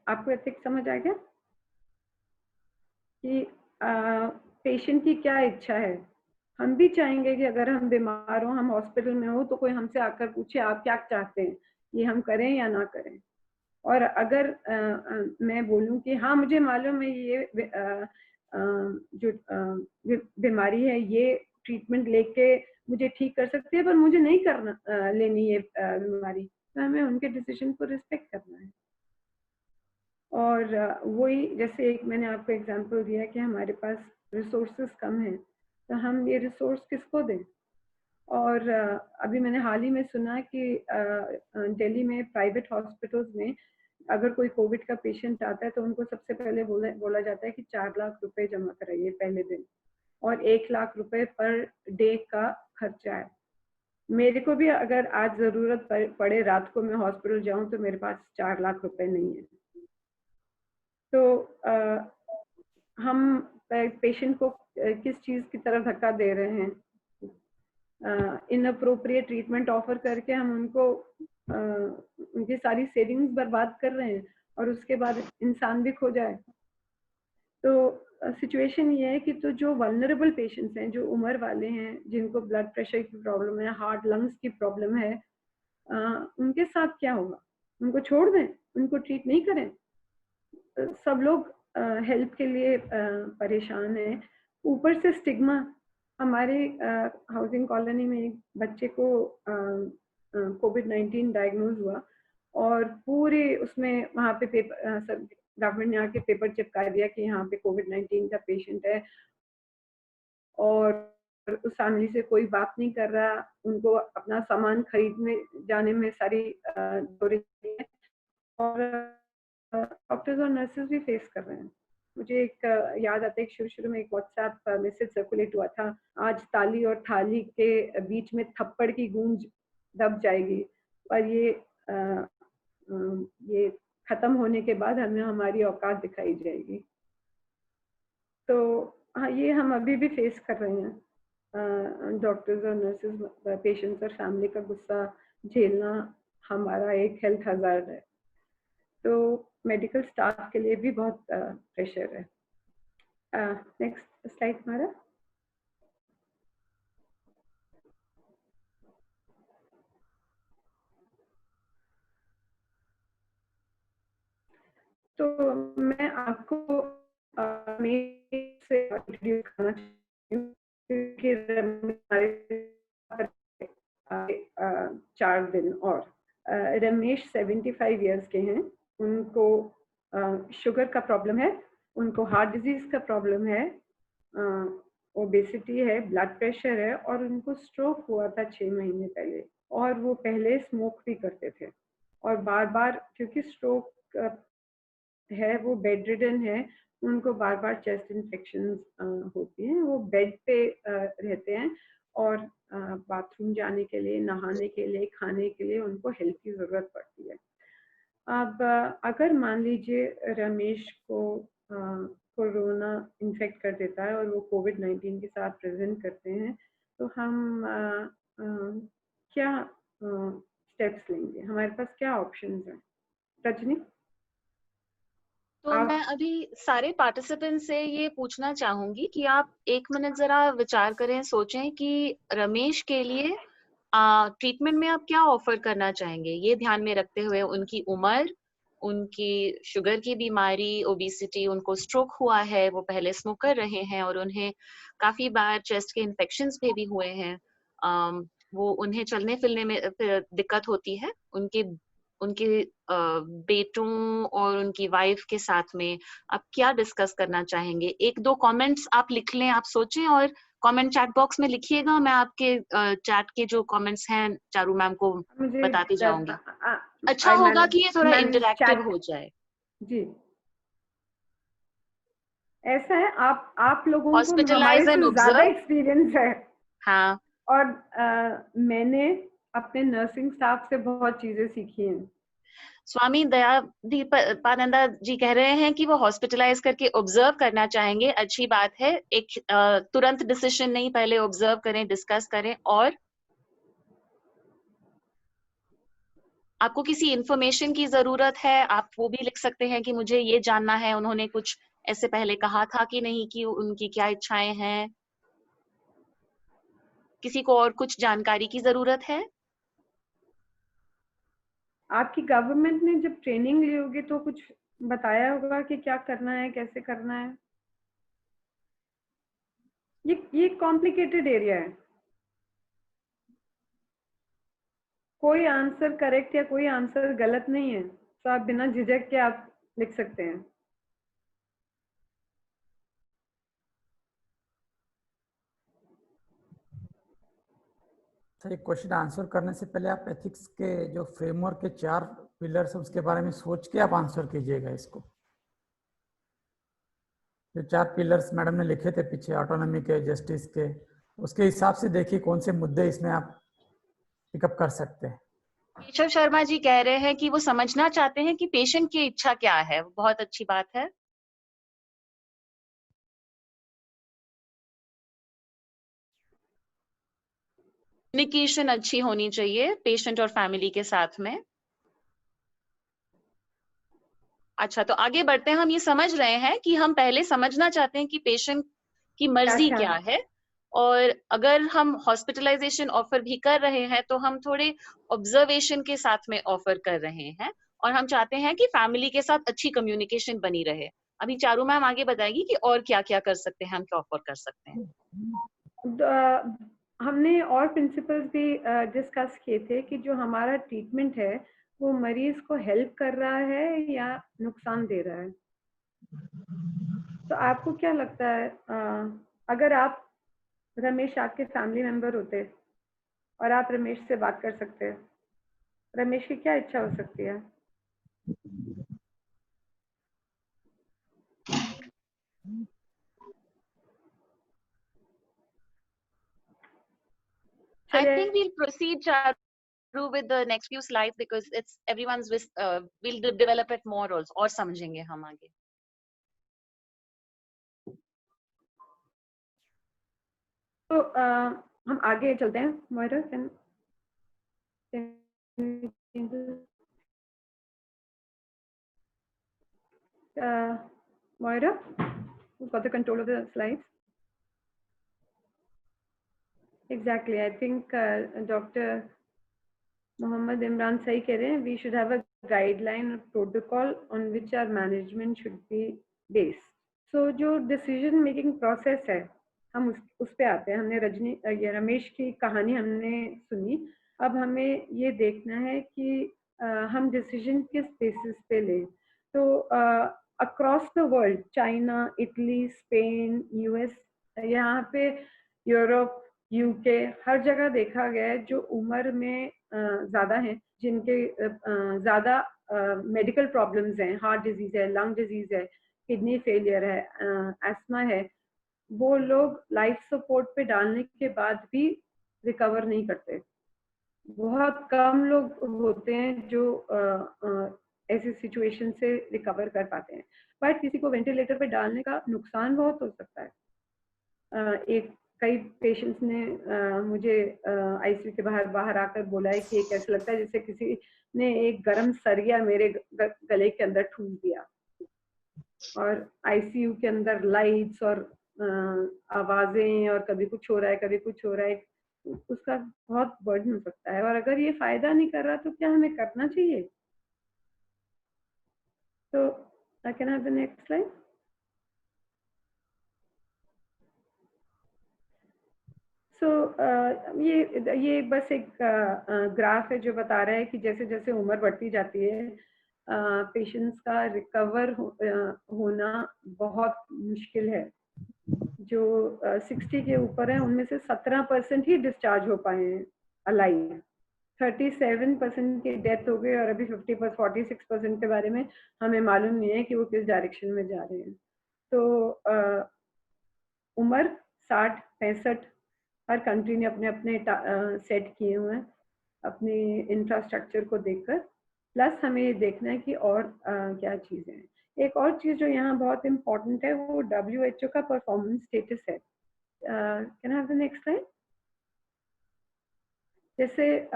आपको एथिक्स समझ आ गया कि पेशेंट की क्या इच्छा है? हम भी चाहेंगे कि अगर हम बीमार हो, हम हॉस्पिटल में हो, तो कोई हमसे आकर पूछे आप क्या चाहते हैं, ये हम करें या ना करें। और अगर मैं बोलूं कि हाँ मुझे मालूम है ये जो बीमारी है, ये ट्रीटमेंट लेके मुझे ठीक कर सकती है, पर मुझे नहीं करना लेनी ये बीमारी, तो हमें उनके डिसीजन को रिस्पेक्ट करना है। और वही, जैसे एक मैंने आपको एग्जांपल दिया कि हमारे पास रिसोर्सेज कम हैं, तो हम ये रिसोर्स किसको दें? और अभी मैंने हाल ही में सुना कि दिल्ली में प्राइवेट हॉस्पिटल्स में अगर कोई कोविड का पेशेंट आता है तो उनको सबसे पहले बोला जाता है कि 4 लाख रुपए जमा कराइए पहले दिन, और 1 लाख रुपए पर डे का खर्चा है। मेरे को भी अगर आज जरूरत पड़े रात को मैं हॉस्पिटल जाऊं तो मेरे पास 4 लाख रुपए नहीं है। तो हम पेशेंट को किस चीज़ की तरफ धक्का दे रहे हैं, इनअप्रोप्रिएट ट्रीटमेंट ऑफर करके हम उनको उनकी सारी सेविंग्स बर्बाद कर रहे हैं और उसके बाद इंसान भी खो जाए। तो सिचुएशन ये है कि तो जो वल्नरेबल पेशेंट्स हैं, जो उम्र वाले हैं, जिनको ब्लड प्रेशर की प्रॉब्लम है, हार्ट लंग्स की प्रॉब्लम है, उनके साथ क्या होगा? उनको छोड़ दें, उनको ट्रीट नहीं करें? सब लोग हेल्प के लिए परेशान हैं। ऊपर से स्टिग्मा, हमारे हाउसिंग कॉलोनी में एक बच्चे को कोविड-19 डायग्नोज हुआ और पूरे उसमें वहाँ पे पेपर गवर्नमेंट ने आके पेपर चिपका दिया कि यहाँ पे कोविड-19 का पेशेंट है और उस फैमिली से कोई बात नहीं कर रहा, उनको अपना सामान खरीदने जाने में सारी हो रही है और डॉक्टर्स और नर्सेज भी फेस कर रहे हैं। मुझे एक याद आता है, शुरू में एक व्हाट्सएप मैसेज सर्कुलेट हुआ था, आज ताली और थाली के बीच में थप्पड़ की गूंज दब जाएगी, पर ये खत्म होने के बाद हमें हमारी औकात दिखाई जाएगी। तो हाँ, ये हम अभी भी फेस कर रहे हैं। डॉक्टर्स और नर्सेज, पेशेंट्स और फैमिली का गुस्सा झेलना हमारा एक हेल्थ हज़ार्ड है, तो मेडिकल स्टाफ के लिए भी बहुत प्रेशर है। नेक्स्ट स्लाइड हमारा। तो मैं आपको से इंट्रोड्यूस करना चाहती हूँ क्योंकि हमारे 4 दिन और रमेश 75 इयर्स के हैं, उनको शुगर का प्रॉब्लम है, उनको हार्ट डिजीज का प्रॉब्लम है, ओबेसिटी है, ब्लड प्रेशर है और उनको स्ट्रोक हुआ था 6 महीने पहले और वो पहले स्मोक भी करते थे और बार बार, क्योंकि स्ट्रोक है, वो बेड रिडन है, उनको बार बार चेस्ट इन्फेक्शंस होती हैं, वो बेड पे रहते हैं और बाथरूम जाने के लिए, नहाने के लिए, खाने के लिए उनको हेल्प की ज़रूरत पड़ती है। अब अगर मान लीजिए रमेश को कोरोना इन्फेक्ट कर देता है और वो कोविड-19 के साथ प्रेजेंट करते हैं, तो हम क्या स्टेप्स लेंगे? हमारे पास क्या ऑप्शंस हैं? रजनी? तो मैं अभी सारे पार्टिसिपेंट से ये पूछना चाहूंगी कि आप 1 मिनट जरा विचार करें, सोचें कि रमेश के लिए ट्रीटमेंट में आप क्या ऑफर करना चाहेंगे, ये ध्यान में रखते हुए उनकी उम्र, उनकी शुगर की बीमारी, ओबेसिटी, उनको स्ट्रोक हुआ है, वो पहले स्मोकर रहे हैं और उन्हें काफी बार चेस्ट के इन्फेक्शंस भी हुए हैं, वो उन्हें चलने फिरने में दिक्कत होती है, उनके बेटों और उनकी वाइफ के साथ में आप क्या डिस्कस करना चाहेंगे? 1-2 कमेंट्स आप लिख लें, आप सोचें और कमेंट चैट बॉक्स में लिखिएगा, मैं आपके चैट के जो कमेंट्स हैं चारू मैम को बताती जाऊंगी। अच्छा होगा कि ये थोड़ा इंटरैक्टिव हो जाए। जी, ऐसा है, आप लोगों को हॉस्पिटलाइज एंड ज्यादा एक्सपीरियंस है। हाँ, और मैंने अपने नर्सिंग स्टाफ से बहुत चीजें सीखी हैं। स्वामी दयानंदा जी कह रहे हैं कि वो हॉस्पिटलाइज करके ऑब्जर्व करना चाहेंगे, अच्छी बात है, एक तुरंत डिसीजन नहीं, पहले ऑब्जर्व करें, डिस्कस करें। और आपको किसी इंफॉर्मेशन की जरूरत है, आप वो भी लिख सकते हैं कि मुझे ये जानना है, उन्होंने कुछ ऐसे पहले कहा था कि नहीं, कि उनकी क्या इच्छाएं हैं, किसी को और कुछ जानकारी की जरूरत है। आपकी गवर्नमेंट ने जब ट्रेनिंग ली होगी तो कुछ बताया होगा कि क्या करना है, कैसे करना है। ये कॉम्प्लिकेटेड एरिया है, कोई आंसर करेक्ट या कोई आंसर गलत नहीं है, तो आप बिना झिझक के आप लिख सकते हैं। सर, एक क्वेश्चन आंसर करने से पहले आप एथिक्स के जो फ्रेमवर्क के 4 पिलर्स है उसके बारे में सोच के आप आंसर कीजिएगा इसको। जो 4 पिलर्स मैडम ने लिखे थे पीछे, ऑटोनॉमी के, जस्टिस के, उसके हिसाब से देखिए कौन से मुद्दे इसमें आप पिकअप कर सकते हैं। केशव शर्मा जी कह रहे हैं कि वो समझना चाहते हैं कि पेशेंट की इच्छा क्या है। बहुत अच्छी बात है। कम्युनिकेशन अच्छी होनी चाहिए पेशेंट और फैमिली के साथ में। अच्छा, तो आगे बढ़ते हैं। हम ये समझ रहे हैं कि हम पहले समझना चाहते हैं कि पेशेंट की मर्जी अच्छा। क्या है, और अगर हम हॉस्पिटलाइजेशन ऑफर भी कर रहे हैं तो हम थोड़े ऑब्जर्वेशन के साथ में ऑफर कर रहे हैं, और हम चाहते हैं कि फैमिली के साथ अच्छी कम्युनिकेशन बनी रहे। अभी चारू मैम आगे बताएगी कि और क्या क्या कर सकते हैं, हम क्या ऑफर कर सकते हैं। हमने और प्रिंसिपल्स भी डिस्कस किए थे कि जो हमारा ट्रीटमेंट है वो मरीज को हेल्प कर रहा है या नुकसान दे रहा है। तो आपको क्या लगता है, अगर आप रमेश आपके फैमिली मेंबर होते और आप रमेश से बात कर सकते हैं, रमेश की क्या इच्छा हो सकती है? I think we'll proceed, Charu, with the next few slides because it's everyone's we'll develop it more also, और समझेंगे हम आगे। तो हम आगे चलते हैं। Moira, Moira, who's got the control of the slides? Exactly. I think Dr. Mohammad Imran sahi keh rahe hain, we should have a guideline or protocol on which our management should be based. So जो decision making process है, हम उस पे आते हैं। हमने ये रमेश की कहानी हमने सुनी। अब हमें ये देखना है कि हम डिसीजन किस बेसिस पे लें। तो across the world, China, Italy, Spain, US, यहाँ पे यूरोप, यूके, हर जगह देखा गया है जो उम्र में ज़्यादा हैं, जिनके ज़्यादा मेडिकल प्रॉब्लम्स हैं, हार्ट डिजीज़ है, लंग डिजीज़ है, किडनी फेलियर है, एस्मा है, वो लोग लाइफ सपोर्ट पे डालने के बाद भी रिकवर नहीं करते। बहुत कम लोग होते हैं जो ऐसी सिचुएशन से रिकवर कर पाते हैं। बट किसी को वेंटिलेटर पे डालने का नुकसान बहुत हो सकता है। कई पेशेंट्स ने मुझे आईसीयू के बाहर आकर बोला है कि एक ऐसा लगता है जैसे किसी ने एक गरम सरिया मेरे गले के अंदर ठूस दिया। और आईसीयू के अंदर लाइट्स और आवाजें, और कभी कुछ हो रहा है, कभी कुछ हो रहा है, उसका बहुत बर्डन हो सकता है। और अगर ये फायदा नहीं कर रहा तो क्या हमें करना चाहिए? तो I can have the next slide. So ये बस एक ग्राफ है जो बता रहा है कि जैसे जैसे उम्र बढ़ती जाती है पेशेंट्स का रिकवर होना बहुत मुश्किल है। जो 60 के ऊपर है उनमें से 17% ही डिस्चार्ज हो पाए हैं अलाइव। 37% की डेथ हो गई, और अभी 46% के बारे में हमें मालूम नहीं है कि वो किस डायरेक्शन में जा रहे हैं। तो उम्र 60-65 हर कंट्री ने अपने अपने सेट किए हुए हैं अपने इंफ्रास्ट्रक्चर को देखकर। प्लस हमें ये देखना है कि और क्या चीज़ें हैं। एक और चीज़ जो यहाँ बहुत इम्पोर्टेंट है वो WHO का परफॉर्मेंस स्टेटस है। Can I have the next slide? जैसे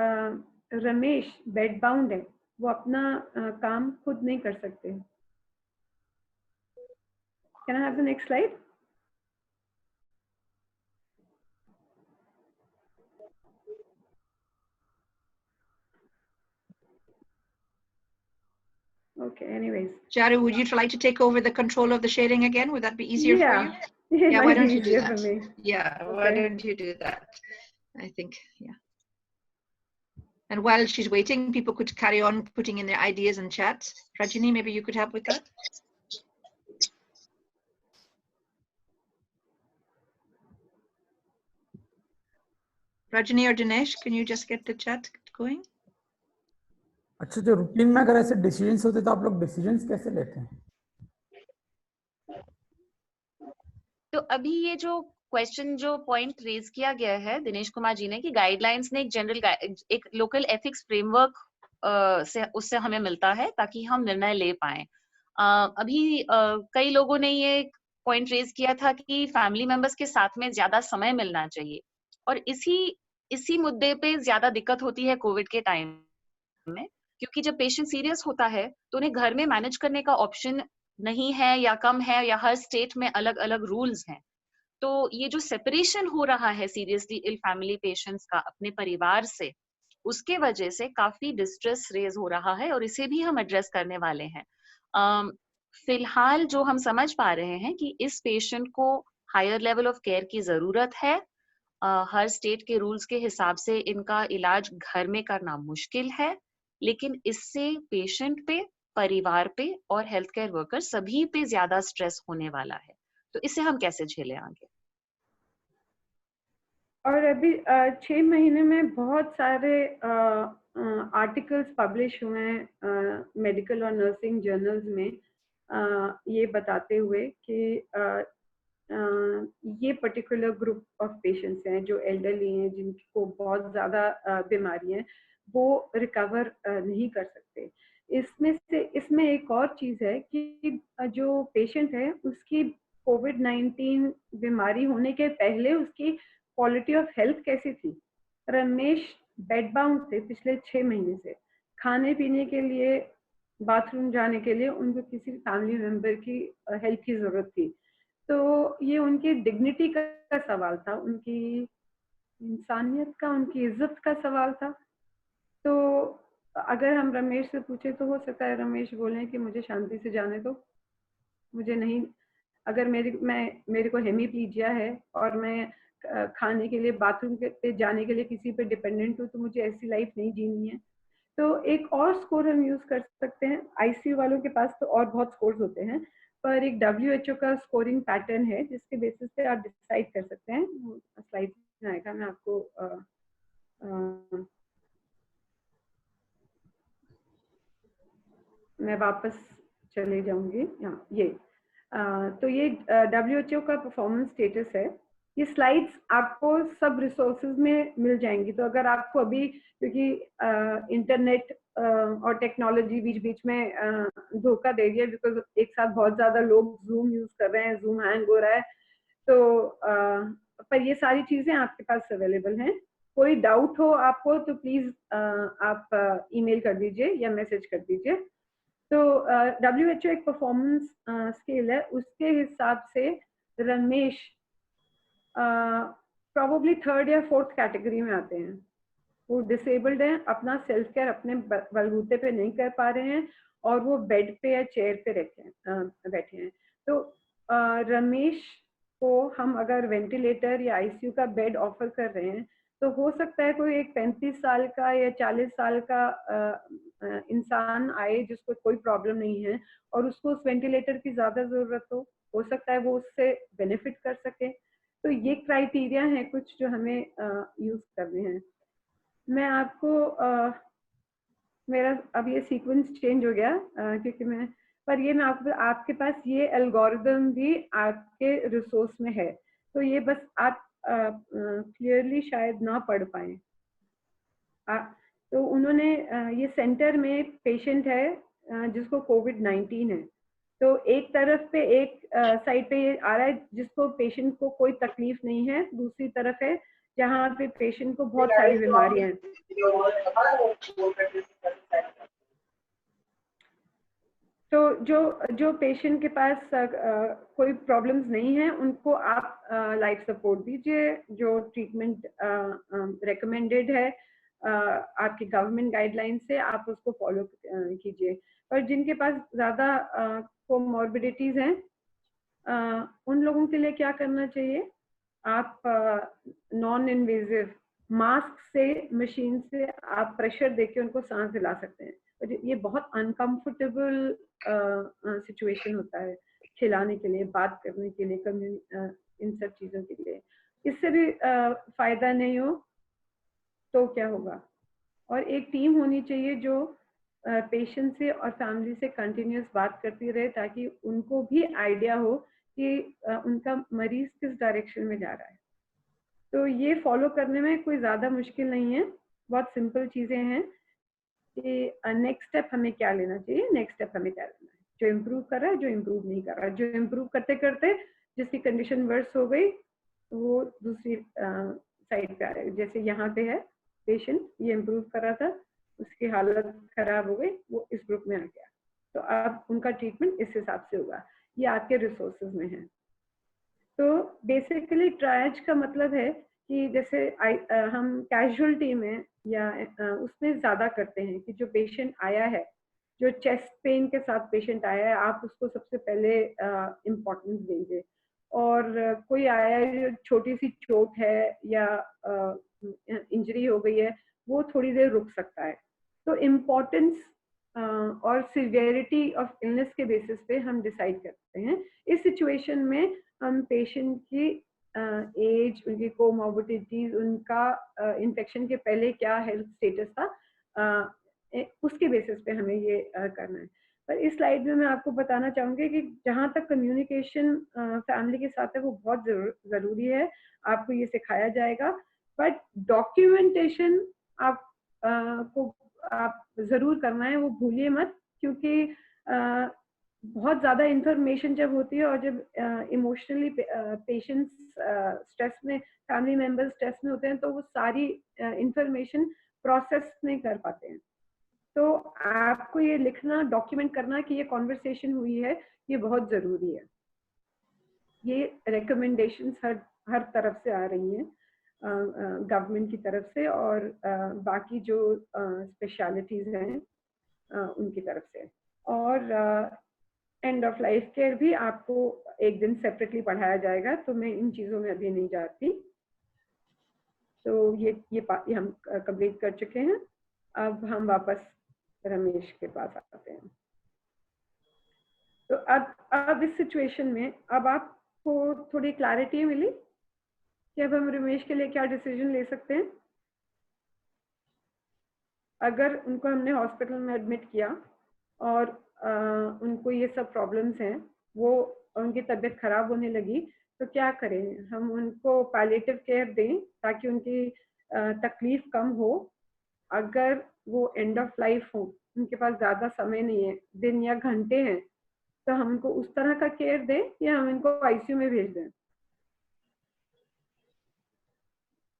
रमेश बेड बाउंड है, वो अपना काम खुद नहीं कर सकते। Can I have the next slide? Okay, anyways. Charu, would you like to take over the control of the sharing again? Would that be easier for you? Yeah, why don't you do easier that? for me. Yeah, Okay. why don't you do that? I think, yeah. And while she's waiting, people could carry on putting in their ideas and chats. Rajini, maybe you could help with that? Rajini or Dinesh, can you just get the chat going? अच्छा, जो routine में अगर ऐसे decisions होते तो आप लोग decisions कैसे लेते हैं? तो अभी ये जो क्वेश्चन, जो पॉइंट रेज किया गया है दिनेश कुमार जी ने, कि गाइडलाइंस ने एक जनरल एक लोकल एथिक्स फ्रेमवर्क से उससे हमें मिलता है ताकि हम निर्णय ले पाए। अभी कई लोगों ने ये पॉइंट रेज किया था कि फैमिली मेंबर्स के साथ में ज्यादा समय मिलना चाहिए, और इसी इसी मुद्दे पे ज्यादा दिक्कत होती है कोविड के टाइम में, क्योंकि जब पेशेंट सीरियस होता है तो उन्हें घर में मैनेज करने का ऑप्शन नहीं है या कम है, या हर स्टेट में अलग अलग रूल्स हैं। तो ये जो सेपरेशन हो रहा है सीरियसली इल फैमिली पेशेंट्स का अपने परिवार से, उसके वजह से काफी डिस्ट्रेस रेज हो रहा है, और इसे भी हम एड्रेस करने वाले हैं। फिलहाल जो हम समझ पा रहे हैं कि इस पेशेंट को हायर लेवल ऑफ केयर की जरूरत है। हर स्टेट के रूल्स के हिसाब से इनका इलाज घर में करना मुश्किल है, लेकिन इससे पेशेंट पे, परिवार पे और हेल्थ केयर वर्कर सभी पे ज्यादा स्ट्रेस होने वाला है। तो इसे हम कैसे झेले आगे? और अभी 6 महीने में बहुत सारे आर्टिकल्स पब्लिश हुए हैं मेडिकल और नर्सिंग जर्नल्स में, ये बताते हुए कि ये पर्टिकुलर ग्रुप ऑफ पेशेंट्स हैं जो एल्डरली हैं, जिनको बहुत ज़्यादा बीमारी हैं, वो रिकवर नहीं कर सकते। इसमें एक और चीज़ है कि जो पेशेंट है उसकी कोविड-19 बीमारी होने के पहले उसकी क्वालिटी ऑफ हेल्थ कैसी थी। रमेश बेड बाउंड थे पिछले 6 महीने से, खाने पीने के लिए, बाथरूम जाने के लिए उनको किसी फैमिली मेंबर की हेल्प की जरूरत थी। तो ये उनकी डिग्निटी का सवाल था, उनकी इंसानियत का, उनकी इज्जत का सवाल था। तो अगर हम रमेश से पूछे तो हो सकता है रमेश बोले कि मुझे शांति से जाने दो, मुझे नहीं, अगर मेरे को हेमीप्लीजिया है और मैं खाने के लिए, बाथरूम पे जाने के लिए किसी पे डिपेंडेंट हूँ, तो मुझे ऐसी लाइफ नहीं जीनी है। तो एक और स्कोर हम यूज कर सकते हैं, आईसीयू वालों के पास तो और बहुत स्कोर्स होते हैं, पर एक WHO का स्कोरिंग पैटर्न है जिसके बेसिस पे आप डिसाइड कर सकते हैं। स्लाइड में आएगा, मैं आपको मैं वापस चले जाऊंगी यहाँ। ये तो ये WHO का परफॉर्मेंस स्टेटस है। ये स्लाइड्स आपको सब रिसोर्सेज में मिल जाएंगी। तो अगर आपको अभी, क्योंकि इंटरनेट और टेक्नोलॉजी बीच बीच में धोखा दे रही है, बिकॉज एक साथ बहुत ज्यादा लोग जूम यूज कर रहे हैं, जूम हैंग हो रहा है, तो पर ये सारी चीजें आपके पास अवेलेबल हैं। कोई डाउट हो आपको तो प्लीज आप ईमेल कर दीजिए या मैसेज कर दीजिए। तो WHO एक परफॉर्मेंस स्केल है, उसके हिसाब से रमेश प्रोबेबली 3rd या 4th कैटेगरी में आते हैं। वो डिसेबल्ड हैं, अपना सेल्फ केयर अपने बलबूते पे नहीं कर पा रहे हैं, और वो बेड पे या चेयर पे बैठे हैं। तो रमेश को हम अगर वेंटिलेटर या आईसीयू का बेड ऑफर कर रहे हैं, तो हो सकता है कोई एक 35 साल का या 40 साल का इंसान आए जिसको कोई प्रॉब्लम नहीं है और उसको उस वेंटिलेटर की ज्यादा जरूरत हो सकता है वो उससे बेनिफिट कर सके। तो ये क्राइटेरिया है कुछ जो हमें यूज करने हैं। मैं आपको मेरा अब ये सीक्वेंस चेंज हो गया क्योंकि मैं आपके पास ये एल्गोरिदम भी आपके रिसोर्स में है, तो ये बस आप क्लियरली शायद ना पढ़ पाए। तो उन्होंने ये सेंटर में पेशेंट है जिसको कोविड-19 है, तो एक तरफ पे एक साइड पे ये आ रहा है जिसको पेशेंट को कोई तकलीफ नहीं है, दूसरी तरफ है जहाँ पे पेशेंट को बहुत सारी बीमारियां हैं। तो जो पेशेंट के पास कोई प्रॉब्लम्स नहीं है उनको आप लाइफ सपोर्ट दीजिए, जो ट्रीटमेंट रेकमेंडेड है आपकी गवर्नमेंट गाइडलाइन से आप उसको फॉलो कीजिए। पर जिनके पास ज़्यादा कोमॉर्बिडिटीज़ हैं उन लोगों के लिए क्या करना चाहिए, आप नॉन इन्वेजिव मास्क से, मशीन से आप प्रेशर देके उनको सांस दिला सकते हैं। ये बहुत अनकंफर्टेबल सिचुएशन होता है खिलाने के लिए, बात करने के लिए, इन सब चीज़ों के लिए। इससे भी फायदा नहीं हो तो क्या होगा। और एक टीम होनी चाहिए जो पेशेंट से और फैमिली से कंटिन्यूस बात करती रहे, ताकि उनको भी आइडिया हो कि उनका मरीज किस डायरेक्शन में जा रहा है। तो ये फॉलो करने में कोई ज़्यादा मुश्किल नहीं है, बहुत सिंपल चीज़ें हैं कि नेक्स्ट स्टेप हमें क्या लेना चाहिए, नेक्स्ट स्टेप हमें क्या लेना है, जो इम्प्रूव कर रहा है, जो इम्प्रूव नहीं कर रहा है। जो इम्प्रूव करते करते जिसकी कंडीशन वर्स हो गई वो दूसरी साइड पे आ रहा है। जैसे यहाँ पे है पेशेंट, ये इम्प्रूव कर रहा था, उसकी हालत खराब हो गई, वो इस ग्रुप में आ गया, तो अब उनका ट्रीटमेंट इस हिसाब से होगा। ये आपके रिसोर्सेज में है। तो बेसिकली ट्रायज का मतलब है कि जैसे हम कैजुअलिटी में या उसमें ज़्यादा करते हैं कि जो पेशेंट आया है, जो चेस्ट पेन के साथ पेशेंट आया है, आप उसको सबसे पहले इम्पोर्टेंस देंगे। और कोई आया है जो छोटी सी चोट है या इंजरी हो गई है, वो थोड़ी देर रुक सकता है। तो इम्पोर्टेंस और सिवियरिटी ऑफ इलनेस के बेसिस पे हम डिसाइड करते हैं। इस सिचुएशन में हम पेशेंट की एज, उनकी कोमॉर्बिडिटीज, उनका इन्फेक्शन के पहले क्या हेल्थ स्टेटस था, उसके बेसिस पे हमें ये करना है। पर इस स्लाइड में मैं आपको बताना चाहूँगी कि जहाँ तक कम्युनिकेशन फैमिली के साथ है वो बहुत ज़रूरी है, आपको ये सिखाया जाएगा। बट डॉक्यूमेंटेशन आपको आप ज़रूर करना है, वो भूलिए मत, क्योंकि बहुत ज़्यादा इंफॉर्मेशन जब होती है और जब इमोशनली पेशेंट्स स्ट्रेस में, फैमिली मेंबर्स स्ट्रेस में होते हैं, तो वो सारी इंफॉर्मेशन प्रोसेस नहीं कर पाते हैं। तो आपको ये लिखना, डॉक्यूमेंट करना कि ये कॉन्वर्सेशन हुई है, ये बहुत ज़रूरी है। ये रिकमेंडेशंस हर तरफ से आ रही हैं, गवर्नमेंट की तरफ से और बाकी जो स्पेशलिटीज़ हैं उनकी तरफ से। और एंड ऑफ लाइफ केयर भी आपको एक दिन सेपरेटली पढ़ाया जाएगा, तो मैं इन चीज़ों में अभी नहीं जाती। तो ये हम कंप्लीट कर चुके हैं। अब हम वापस रमेश के पास आते हैं। तो अब इस सिचुएशन में अब आपको थोड़ी क्लैरिटी मिली कि अब हम रमेश के लिए क्या डिसीजन ले सकते हैं। अगर उनको हमने हॉस्पिटल में एडमिट किया और उनको ये सब प्रॉब्लम्स हैं, वो उनकी तबीयत खराब होने लगी, तो क्या करें? हम उनको पैलिएटिव केयर दें ताकि उनकी तकलीफ कम हो। अगर वो एंड ऑफ लाइफ हो, उनके पास ज़्यादा समय नहीं है, दिन या घंटे हैं, तो हम उनको उस तरह का केयर दें या हम इनको आईसीयू में भेज दें?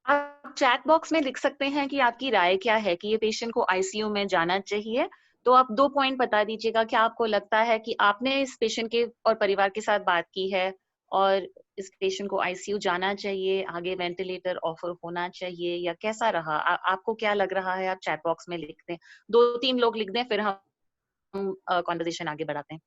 आप चैट बॉक्स में लिख सकते हैं कि आपकी राय क्या है कि ये पेशेंट को आईसीयू में जाना चाहिए। तो आप 2 पॉइंट बता दीजिएगा। क्या आपको लगता है कि आपने इस पेशेंट के और परिवार के साथ बात की है और इस पेशेंट को आईसीयू जाना चाहिए, आगे वेंटिलेटर ऑफर होना चाहिए, या कैसा रहा? आपको क्या लग रहा है? आप चैट बॉक्स में लिख दें, 2-3 लोग लिख दें, फिर हम कॉन्वर्सेशन आगे बढ़ाते हैं।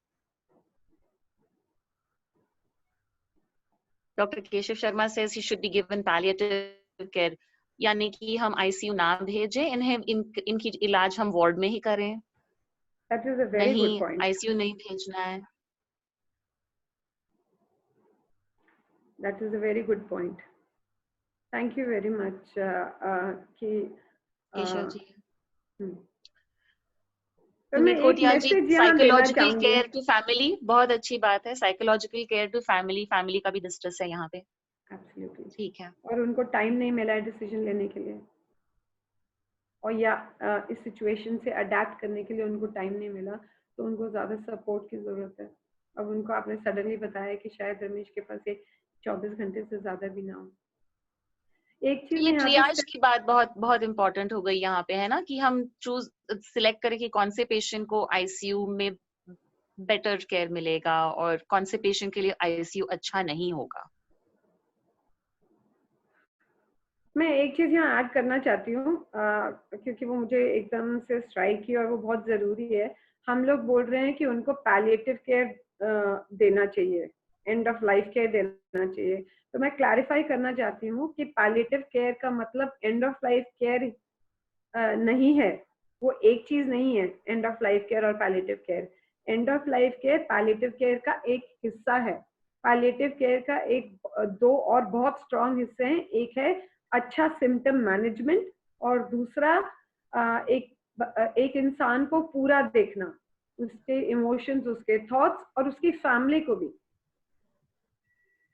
Doctor Keshav Sharma says he should be given palliative care, यानी कि हम आईसीयू ना भेजें इन्हें, इनकी इलाज हम वार्ड में ही करें। That is a very good point. नहीं, आईसीयू नहीं भेजना है। That is a very good point. Thank you very much. Keshav ji, तो मैं एक मैसेज यहाँ देना साइकोलॉजिकल चाहूंगी। केयर टू फैमिली, बहुत अच्छी बात है। Psychological care to family, family का भी डिस्ट्रेस है यहाँ पे। Absolutely. ठीक है। और उनको टाइम नहीं मिला है डिसीजन लेने के लिए, और या इस सिचुएशन से अडेप्ट करने के लिए उनको टाइम नहीं मिला, तो उनको ज़्यादा सपोर्ट की ज़रूरत है। अब उनको आपने सडनली बताया कि शायद रमेश के पास एक 24 घंटे से ज़्यादा भी ना हो। एक चीज ये ट्रियाज की बात बहुत बहुत इम्पोर्टेंट हो गई यहाँ पे, है ना, कि हम सिलेक्ट करें कि कौन से पेशेंट को आईसीयू में बेटर केयर मिलेगा और कौन से पेशेंट के लिए आईसीयू अच्छा नहीं होगा। मैं एक चीज यहाँ ऐड करना चाहती हूँ, क्योंकि वो मुझे एकदम से स्ट्राइक की और वो बहुत जरूरी है। हम लोग बोल रहे हैं कि उनको पैलिएटिव केयर देना चाहिए, एंड ऑफ लाइफ केयर देना चाहिए। तो मैं क्लैरिफाई करना चाहती हूँ कि पैलिएटिव केयर का मतलब एंड ऑफ लाइफ केयर नहीं है, वो एक चीज नहीं है। एंड ऑफ लाइफ केयर और palliative care, and of life care palliative care का एक हिस्सा है। पैलिएटिव केयर का एक 2 और बहुत स्ट्रॉन्ग हिस्से हैं। एक है अच्छा सिम्टम मैनेजमेंट, और दूसरा एक इंसान को पूरा देखना, उसके इमोशंस, उसके थॉट्स और उसकी फैमिली को भी।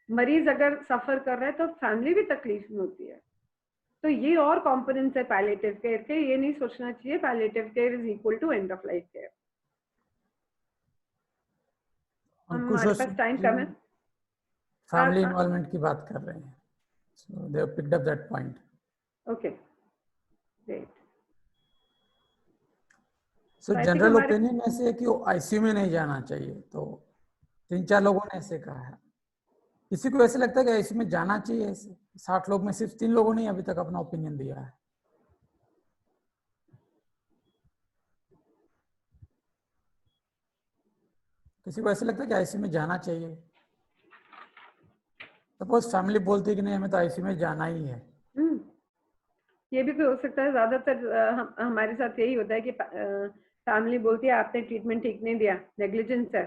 मरीज अगर सफर कर रहा है तो फैमिली भी तकलीफ में होती है। तो ये और कंपोनेंट्स है पैलिएटिव केयर के। ये नहीं सोचना चाहिए palliative care is equal to end of life care. हमारे पास टाइम कम है। फैमिली इन्वॉल्वमेंट की बात कर रहे हैं। So they have picked up that point. Okay, great. So I think general हमारे ओपिनियन ऐसे है कि वो आईसीयू में नहीं जाना चाहिए, तो 3-4 लोगों ने ऐसे कहा है। किसी को ऐसे लगता है कि आईसीयू में जाना चाहिए? ऐसे 60 लोग में सिर्फ 3 लोगों ने अभी तक अपना ओपिनियन दिया है। किसी को ऐसे लगता है कि आईसीयू में जाना चाहिए? सपोज फैमिली बोलती है कि नहीं हमें तो आईसीयू में जाना ही है। ये भी तो हो सकता है। ज्यादातर हमारे साथ यही होता है कि फैमिली बोलती है आपने ट्रीटमेंट ठीक नहीं दिया, नेग्लिजेंस है।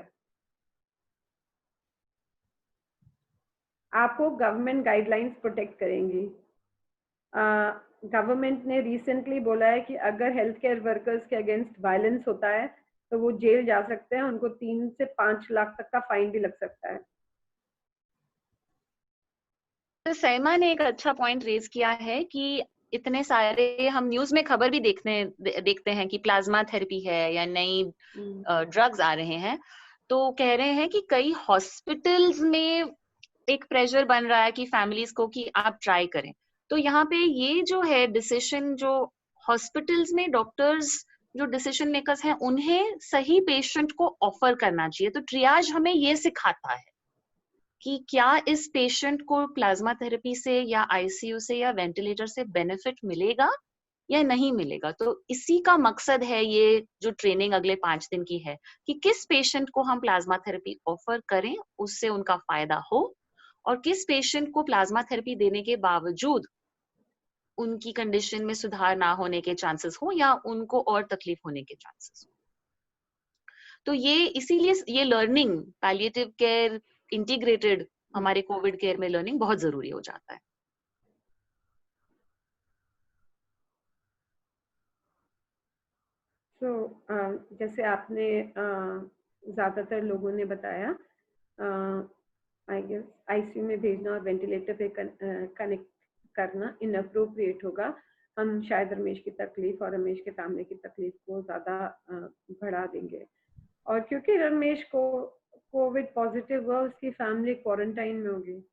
आपको गवर्नमेंट गाइडलाइंस प्रोटेक्ट करेंगी। गवर्नमेंट ने रिसेंटली बोला है कि अगर हेल्थ केयर वर्कर्स के अगेंस्ट वायलेंस होता है तो वो जेल जा सकते हैं, उनको 3 से 5 लाख तक का फाइन भी लग सकता है। तो सैमा ने एक अच्छा पॉइंट रेज किया है कि इतने सारे हम न्यूज में खबर भी देखते हैं कि प्लाज्मा थेरेपी है या नई ड्रग्स आ रहे हैं, तो कह रहे हैं कि कई हॉस्पिटल्स में एक प्रेशर बन रहा है कि फैमिलीज को कि आप ट्राई करें। तो यहाँ पे ये जो है डिसीजन, जो हॉस्पिटल्स में डॉक्टर्स जो डिसीजन मेकर्स हैं उन्हें सही पेशेंट को ऑफर करना चाहिए। तो ट्रियाज हमें ये सिखाता है कि क्या इस पेशेंट को प्लाज्मा थेरेपी से या आईसीयू से या वेंटिलेटर से बेनिफिट मिलेगा या नहीं मिलेगा। तो इसी का मकसद है ये जो ट्रेनिंग अगले 5 दिन की है कि किस पेशेंट को हम प्लाज्मा थेरेपी ऑफर करें उससे उनका फायदा हो, और किस पेशेंट को प्लाज्मा थेरेपी देने के बावजूद उनकी कंडीशन में सुधार ना होने के चांसेस हो या उनको और तकलीफ होने के चांसेस हो। तो ये इसीलिए ये लर्निंग पैलिएटिव केयर इंटीग्रेटेड हमारे कोविड केयर में लर्निंग बहुत जरूरी हो जाता है। जैसे आपने ज्यादातर लोगों ने बताया, आई गेस आईसीयू में भेजना और वेंटिलेटर पे कनेक्ट करना इनअप्रोप्रिएट होगा। हम शायद रमेश की तकलीफ और रमेश के फैमिली की तकलीफ को ज्यादा बढ़ा देंगे। और क्योंकि रमेश को कोविड पॉजिटिव हुआ, उसकी फैमिली क्वारंटाइन में होगी,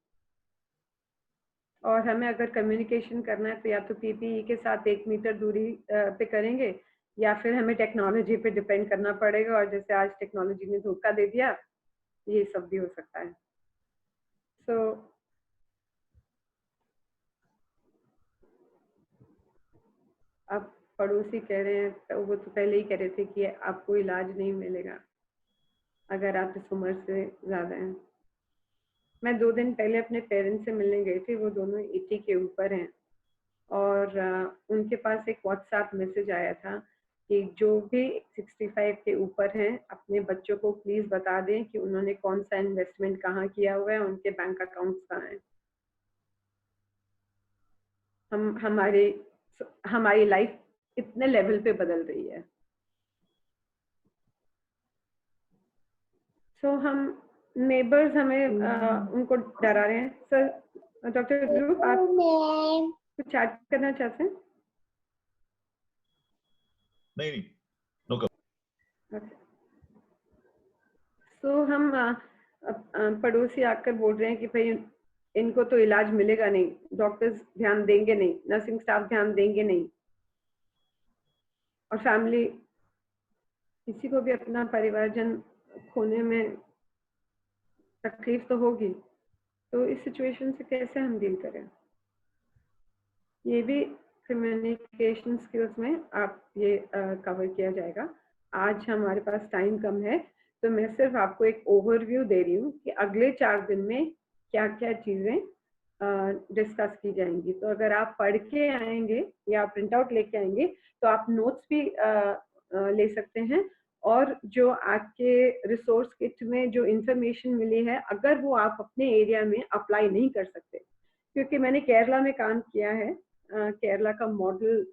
और हमें अगर कम्युनिकेशन करना है तो या तो पीपीई के साथ 1 मीटर दूरी पे करेंगे या फिर हमें टेक्नोलॉजी पे डिपेंड करना पड़ेगा। और जैसे आज टेक्नोलॉजी ने धोखा दे दिया, ये सब भी हो सकता है। अब पड़ोसी कह रहे हैं, तो वो तो पहले ही कह रहे थे कि आपको इलाज नहीं मिलेगा अगर आप इस उम्र से ज्यादा हैं। मैं 2 दिन पहले अपने पेरेंट्स से मिलने गई थी, वो दोनों 80 के ऊपर हैं, और उनके पास एक व्हाट्सएप मैसेज आया था कि जो भी 65 के ऊपर हैं अपने बच्चों को प्लीज बता दें कि उन्होंने कौन सा इन्वेस्टमेंट कहाँ किया हुआ है, उनके बैंक अकाउंट्स कहाँ हैं। हमारी लाइफ इतने लेवल पे बदल रही है। हम नेबर्स हमें उनको डरा रहे हैं। सर डॉक्टर ध्रुव, आप कुछ ऐड करना चाहते हैं? नहीं, नो कमेंट। हम पड़ोसी आकर बोल रहे हैं कि भाई इनको तो इलाज मिलेगा नहीं, डॉक्टर्स ध्यान देंगे नहीं, नर्सिंग स्टाफ ध्यान देंगे नहीं, और फैमिली, किसी को भी अपना परिवारजन खोने में तकलीफ तो होगी। तो इस सिचुएशन से कैसे हम डील करें? ये भी कम्युनिकेशन स्किल्स में आप ये कवर किया जाएगा। आज हमारे पास टाइम कम है, तो मैं सिर्फ आपको एक ओवरव्यू दे रही हूँ कि अगले 4 दिन में क्या क्या चीजें डिस्कस की जाएंगी। तो अगर आप पढ़ के आएंगे या प्रिंट आउट लेके आएंगे तो आप नोट्स भी ले सकते हैं, और जो आपके रिसोर्स किट में जो इंफॉर्मेशन मिली है, अगर वो आप अपने एरिया में अप्लाई नहीं कर सकते, क्योंकि मैंने केरला में काम किया है, केरला का मॉडल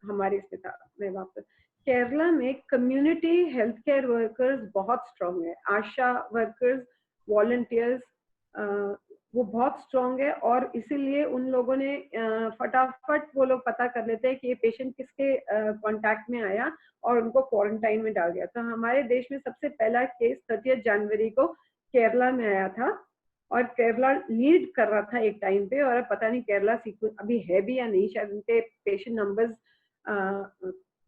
हमारे इसमें था। मैं वापस केरला में कम्युनिटी हेल्थ केयर वर्कर्स बहुत स्ट्रॉन्ग है, आशा वर्कर्स, वॉलंटियर्स वो बहुत स्ट्रॉन्ग है, और इसीलिए उन लोगों ने फटाफट वो लोग पता कर लेते हैं कि ये पेशेंट किसके कांटेक्ट में आया और उनको क्वारंटाइन में डाल दिया। तो हमारे देश में सबसे पहला केस 30 जनवरी को केरला में आया था, और केरला लीड कर रहा था एक टाइम पे, और पता नहीं केरला सीक्वेंस अभी है भी या नहीं, शायद उनके पेशेंट नंबर्स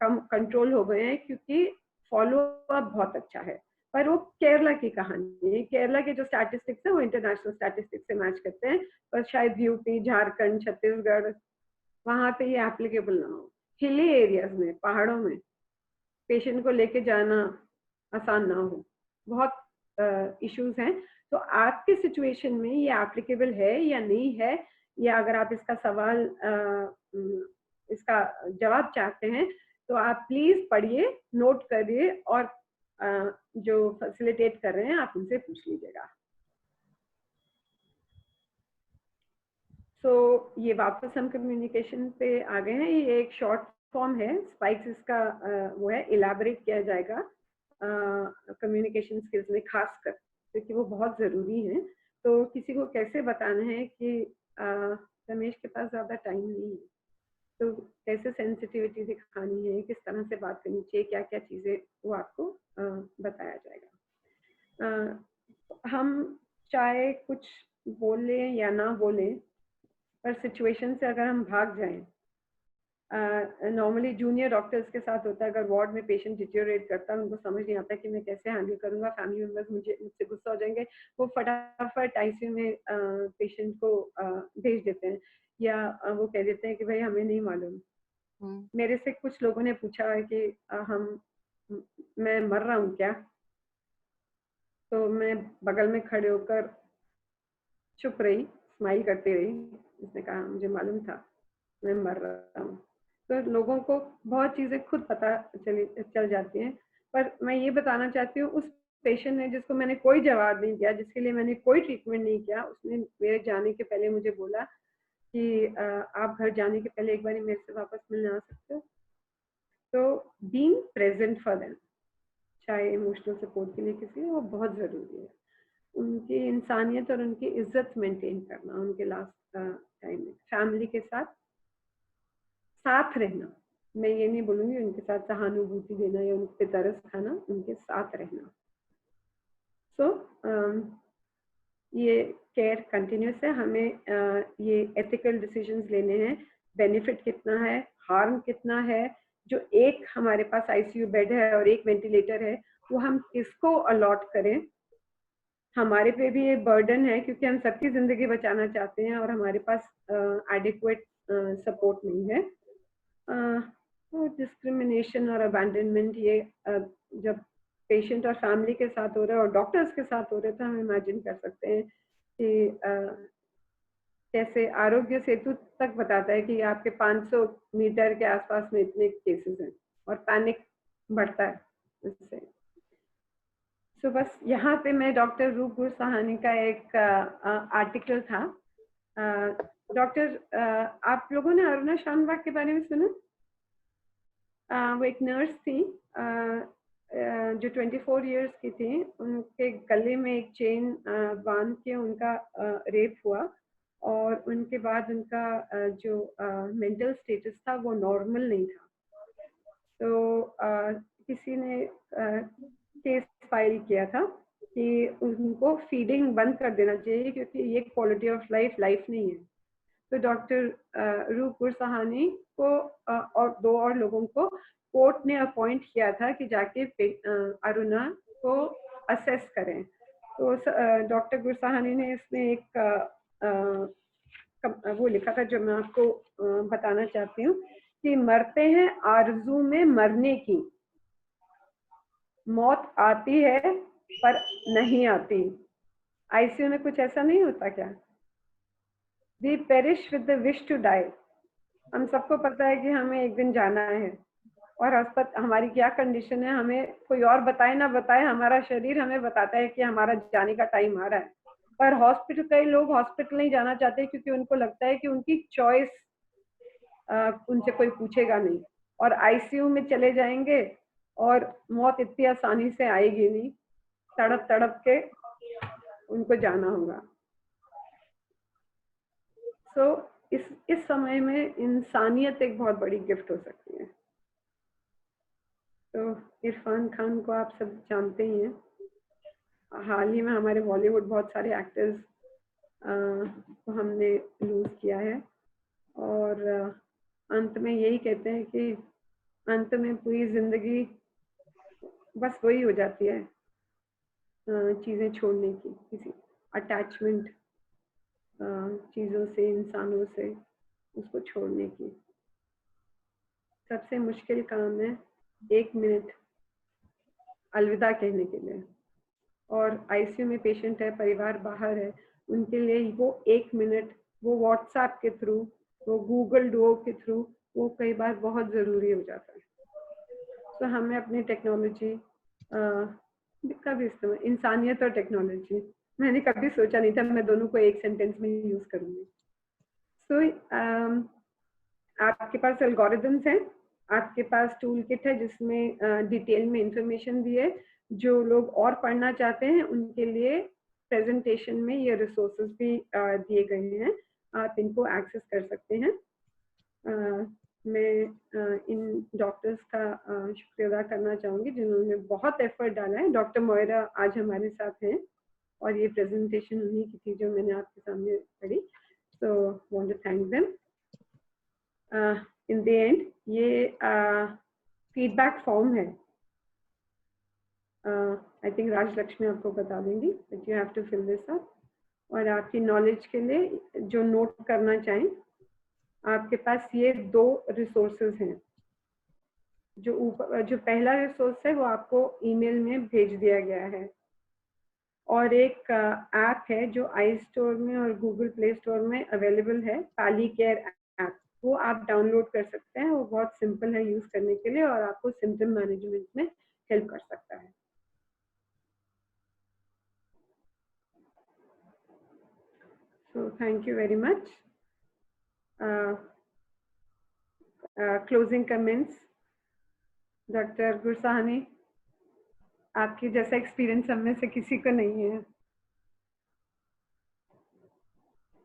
कम कंट्रोल हो गए हैं क्योंकि फॉलो अप बहुत अच्छा है। पर वो केरला की कहानी है, केरला के जो स्टैटिस्टिक्स है वो इंटरनेशनल स्टैटिस्टिक्स से मैच करते हैं, पर शायद यूपी, झारखंड, छत्तीसगढ़ वहां पे ये एप्लीकेबल ना हो। हिली एरियाज में, पहाड़ों में पेशेंट को लेके जाना आसान ना हो, बहुत इश्यूज हैं। तो आपकी सिचुएशन में ये एप्लीकेबल है या नहीं है, या अगर आप इसका सवाल इसका जवाब चाहते हैं तो आप प्लीज पढ़िए, नोट करिए, और जो फैसिलिटेट कर रहे हैं आप उनसे पूछ लीजिएगा। सो ये वापस हम कम्युनिकेशन पे आ गए हैं। ये एक शॉर्ट फॉर्म है, स्पाइक्स इसका वो है, इलैबोरेट किया जाएगा कम्युनिकेशन स्किल्स में खासकर, क्योंकि वो बहुत ज़रूरी है। तो किसी को कैसे बताना है कि रमेश के पास ज़्यादा टाइम नहीं है, तो कैसे सेंसिटिविटी दिखानी है, किस तरह से बात करनी चाहिए, क्या क्या चीज़ें, वो आपको बताया जाएगा। हम चाहे कुछ बोलें या ना बोलें, पर सिचुएशन से अगर हम भाग जाएं, नॉर्मली जूनियर डॉक्टर्स के साथ होता है, अगर वार्ड में पेशेंट डिटेरियोरेट करता है, उनको समझ नहीं आता कि मैं कैसे हैंडल करूंगा, फैमिली मेंबर्स मुझसे गुस्सा हो जाएंगे, वो फटाफट आईसीयू में पेशेंट को भेज देते हैं, या वो कह देते हैं कि भाई हमें नहीं मालूम। मेरे से कुछ लोगों ने पूछा है कि मैं मर रहा हूँ क्या, तो मैं बगल में खड़े होकर चुप रही, स्माइल करती रही। उसने कहा मुझे मालूम था मैं मर रहा हूँ। तो लोगों को बहुत चीजें खुद पता चल जाती हैं। पर मैं ये बताना चाहती हूँ, उस पेशेंट ने जिसको मैंने कोई जवाब नहीं दिया, जिसके लिए मैंने कोई ट्रीटमेंट नहीं किया, उसने मेरे जाने के पहले मुझे बोला कि आप घर जाने के पहले एक बार मेरे से वापस मिलने आ सकते हो। तो बीइंग प्रेजेंट फॉर देम, चाहे इमोशनल सपोर्ट के लिए किसी, वो बहुत ज़रूरी है। उनकी इंसानियत और उनकी इज्जत मेंटेन करना, उनके लास्ट टाइम में फैमिली के साथ रहना। मैं ये नहीं बोलूँगी उनके साथ सहानुभूति देना या उन पे तरस खाना, उनके साथ रहना। सो ये केयर कंटिन्यूस है। हमें ये एथिकल डिसीजंस लेने हैं, बेनिफिट कितना है, हार्म कितना है। जो एक हमारे पास आईसीयू बेड है और एक वेंटिलेटर है, वो हम किसको अलॉट करें, हमारे पे भी ये बर्डन है, क्योंकि हम सबकी जिंदगी बचाना चाहते हैं और हमारे पास एडिक्वेट सपोर्ट नहीं है। तो डिस्क्रिमिनेशन और अबैंडनमेंट ये जब पेशेंट और फैमिली के साथ हो रहा है और डॉक्टर्स के साथ हो रहा है, तो हम इमेजिन कर सकते हैं कि कैसे आरोग्य सेतु तक बताता है कि आपके 500 मीटर के आसपास में इतने केसेस हैं, और पैनिक बढ़ता है इससे। तो बस यहाँ पे मैं डॉक्टर रूप गुरसाहानी का एक आर्टिकल था। डॉक्टर आप लोगों ने अरुणा शानबाग के बारे में सुना? वो एक नर्स थी जो 24 इयर्स की थी। उनके गले में एक चेन बांध के उनका रेप हुआ, और उनके बाद उनका जो मेंटल स्टेटस था वो नॉर्मल नहीं था। तो किसी ने केस फाइल किया था कि उनको फीडिंग बंद कर देना चाहिए, क्योंकि ये क्वालिटी ऑफ लाइफ नहीं है। तो डॉक्टर रूप गुरसाहानी को और 2 और लोगों को कोर्ट ने अपॉइंट किया था कि जाके अरुणा को असेस करें। तो डॉक्टर गुरसाहानी ने इसमें एक वो लिखा था जो मैं आपको बताना चाहती हूँ कि मरते हैं आरज़ू में मरने की, मौत आती है पर नहीं आती। आईसीयू में कुछ ऐसा नहीं होता क्या? We perish with the wish to die। हम सबको पता है कि हमें एक दिन जाना है, और हमारी क्या कंडीशन है, हमें कोई और बताए ना बताए, हमारा शरीर हमें बताता है कि हमारा जाने का टाइम आ रहा है। पर हॉस्पिटल, कई लोग हॉस्पिटल नहीं जाना चाहते क्योंकि उनको लगता है कि उनकी चॉइस उनसे कोई पूछेगा नहीं, और आईसीयू में चले जाएंगे और मौत इतनी आसानी से आएगी नहीं, तड़प तड़प के उनको जाना होगा। तो इस समय में इंसानियत एक बहुत बड़ी गिफ्ट हो सकती है। तो इरफान खान को आप सब जानते ही हैं। हाल ही में हमारे बॉलीवुड बहुत सारे एक्टर्स को हमने लूज किया है। और अंत में यही कहते हैं कि अंत में पूरी जिंदगी बस वही हो जाती है, चीज़ें छोड़ने की, किसी अटैचमेंट चीज़ों से, इंसानों से, उसको छोड़ने की। सबसे मुश्किल काम है 1 मिनट अलविदा कहने के लिए। और आईसीयू में पेशेंट है, परिवार बाहर है, उनके लिए वो 1 मिनट, वो व्हाट्सएप के थ्रू, वो गूगल डुओ के थ्रू, वो कई बार बहुत ज़रूरी हो जाता है। तो हमें अपनी टेक्नोलॉजी का भी इस्तेमाल, इंसानियत और टेक्नोलॉजी, मैंने कभी सोचा नहीं था मैं दोनों को एक सेंटेंस में यूज़ करूँगी। आपके पास एल्गोरिदम्स हैं, आपके पास टूल किट है जिसमें डिटेल में इंफॉर्मेशन दी है। जो लोग और पढ़ना चाहते हैं उनके लिए प्रेजेंटेशन में ये रिसोर्सेज भी दिए गए हैं, आप इनको एक्सेस कर सकते हैं। मैं इन डॉक्टर्स का शुक्रिया अदा करना चाहूँगी जिन्होंने बहुत एफर्ट डाला है। डॉक्टर मोयरा आज हमारे साथ हैं और ये प्रेजेंटेशन उन्हीं की थी जो मैंने आपके सामने पढ़ी। So want to thank them. In the end ये फीडबैक फॉर्म है, आई थिंक राजलक्ष्मी आपको बता देंगी, but you have to fill this up. और आपकी नॉलेज के लिए जो नोट करना चाहें, आपके पास ये 2 रिसोर्सेज हैं। जो पहला रिसोर्स है वो आपको ईमेल में भेज दिया गया है, और एक ऐप है जो आई स्टोर में और गूगल प्ले स्टोर में अवेलेबल है, पैली केयर ऐप, वो आप डाउनलोड कर सकते हैं। वो बहुत सिंपल है यूज करने के लिए और आपको सिम्टम मैनेजमेंट में हेल्प कर सकता है। So thank you very much. Closing comments, doctor Gursahani, आपकी जैसा एक्सपीरियंस हम में से किसी को नहीं है।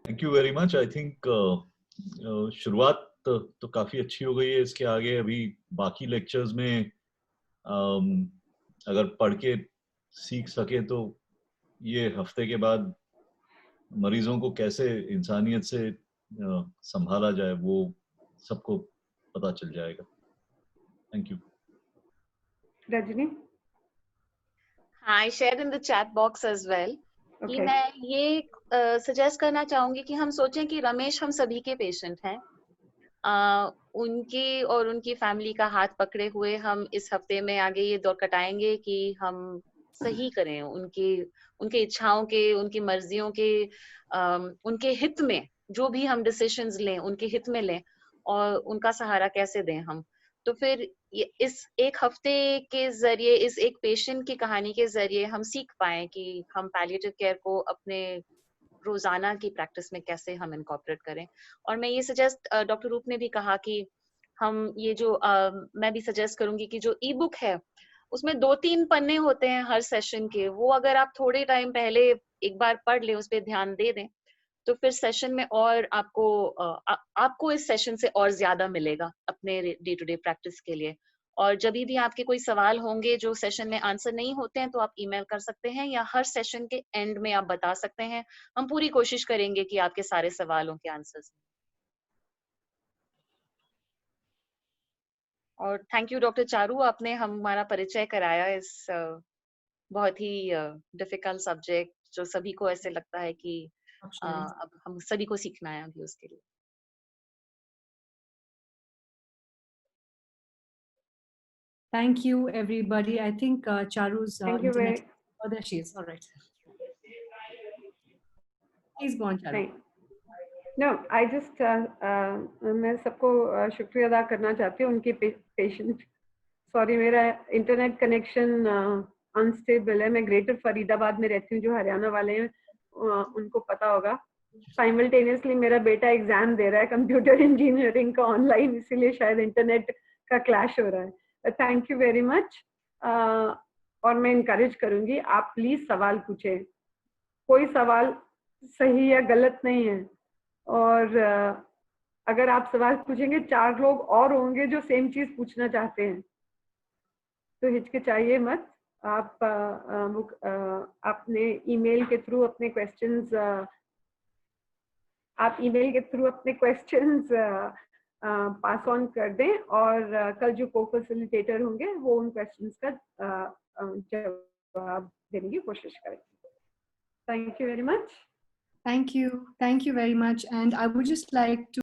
Thank you very much. I think शुरुआत तो काफी अच्छी हो गई है। इसके आगे अभी बाकी लेक्चर्स में अगर पढ़ के सीख सके तो ये हफ्ते के बाद मरीजों को कैसे इंसानियत से संभाला जाए वो सबको पता चल जाएगा। Thank you. Rajni? I shared in the chat box as well कि मैं ये सजेस्ट करना चाहूंगी कि हम सोचें कि रमेश हम सभी के पेशेंट हैं। उनकी और उनकी फैमिली का हाथ पकड़े हुए हम इस हफ्ते में आगे ये दौर कटाएंगे कि हम सही करें उनके इच्छाओं के, उनकी मर्जियों के, उनके हित में जो भी हम डिसीजंस लें उनके हित में लें और उनका सहारा कैसे दें हम। तो फिर इस एक हफ्ते के जरिए, इस एक पेशेंट की कहानी के जरिए हम सीख पाए कि हम पैलिएटिव केयर को अपने रोजाना की प्रैक्टिस में कैसे हम इनकॉर्पोरेट करें। और मैं ये सजेस्ट, डॉक्टर रूप ने भी कहा कि हम ये जो मैं भी सजेस्ट करूंगी कि जो ई बुक है उसमें 2-3 पन्ने होते हैं हर सेशन के, वो अगर आप थोड़े टाइम पहले एक बार पढ़ लें, उस पर ध्यान दे दें, तो फिर सेशन में और आपको इस सेशन से और ज्यादा मिलेगा अपने डे टू डे प्रैक्टिस के लिए। और जब भी आपके कोई सवाल होंगे जो सेशन में आंसर नहीं होते हैं तो आप ईमेल कर सकते हैं या हर सेशन के एंड में आप बता सकते हैं। हम पूरी कोशिश करेंगे कि आपके सारे सवालों के आंसर्स। और थैंक यू डॉक्टर चारू, आपने हमारा परिचय कराया इस बहुत ही डिफिकल्ट सब्जेक्ट जो सभी को ऐसे लगता है कि अब हम सभी को सीखना है अभी उसके लिए। Thank you, everybody. I think Charu's Thank you internet. very. Oh, there she is. All right. Please go on, Charu. No, I just मैं सबको शुक्रिया अदा करना चाहती हूँ उनकी पेशेंट। सॉरी, मेरा इंटरनेट कनेक्शन अनस्टेबल है। मैं ग्रेटर फरीदाबाद में रहती हूँ, जो हरियाणा वाले हैं उनको पता होगा। साइमल्टेनियसली मेरा बेटा एग्जाम दे रहा है कंप्यूटर इंजीनियरिंग का ऑनलाइन, इसीलिए शायद इंटरनेट का क्लैश हो रहा है। Thank you very much. और मैं इनकरेज करूंगी, आप प्लीज सवाल पूछें। कोई सवाल सही या गलत नहीं है, और अगर आप सवाल पूछेंगे 4 लोग और होंगे जो सेम चीज पूछना चाहते हैं, तो हिचकिचाइए मत। आप अपने ईमेल के थ्रू अपने क्वेश्चंस आप ईमेल के थ्रू अपने क्वेश्चंस पास ऑन कर दें और कल जो को-फैसिलिटेटर होंगे वो उन क्वेश्चंस का जवाब देने की कोशिश करेंगे. Thank you very much. Thank you very much. And I would just like to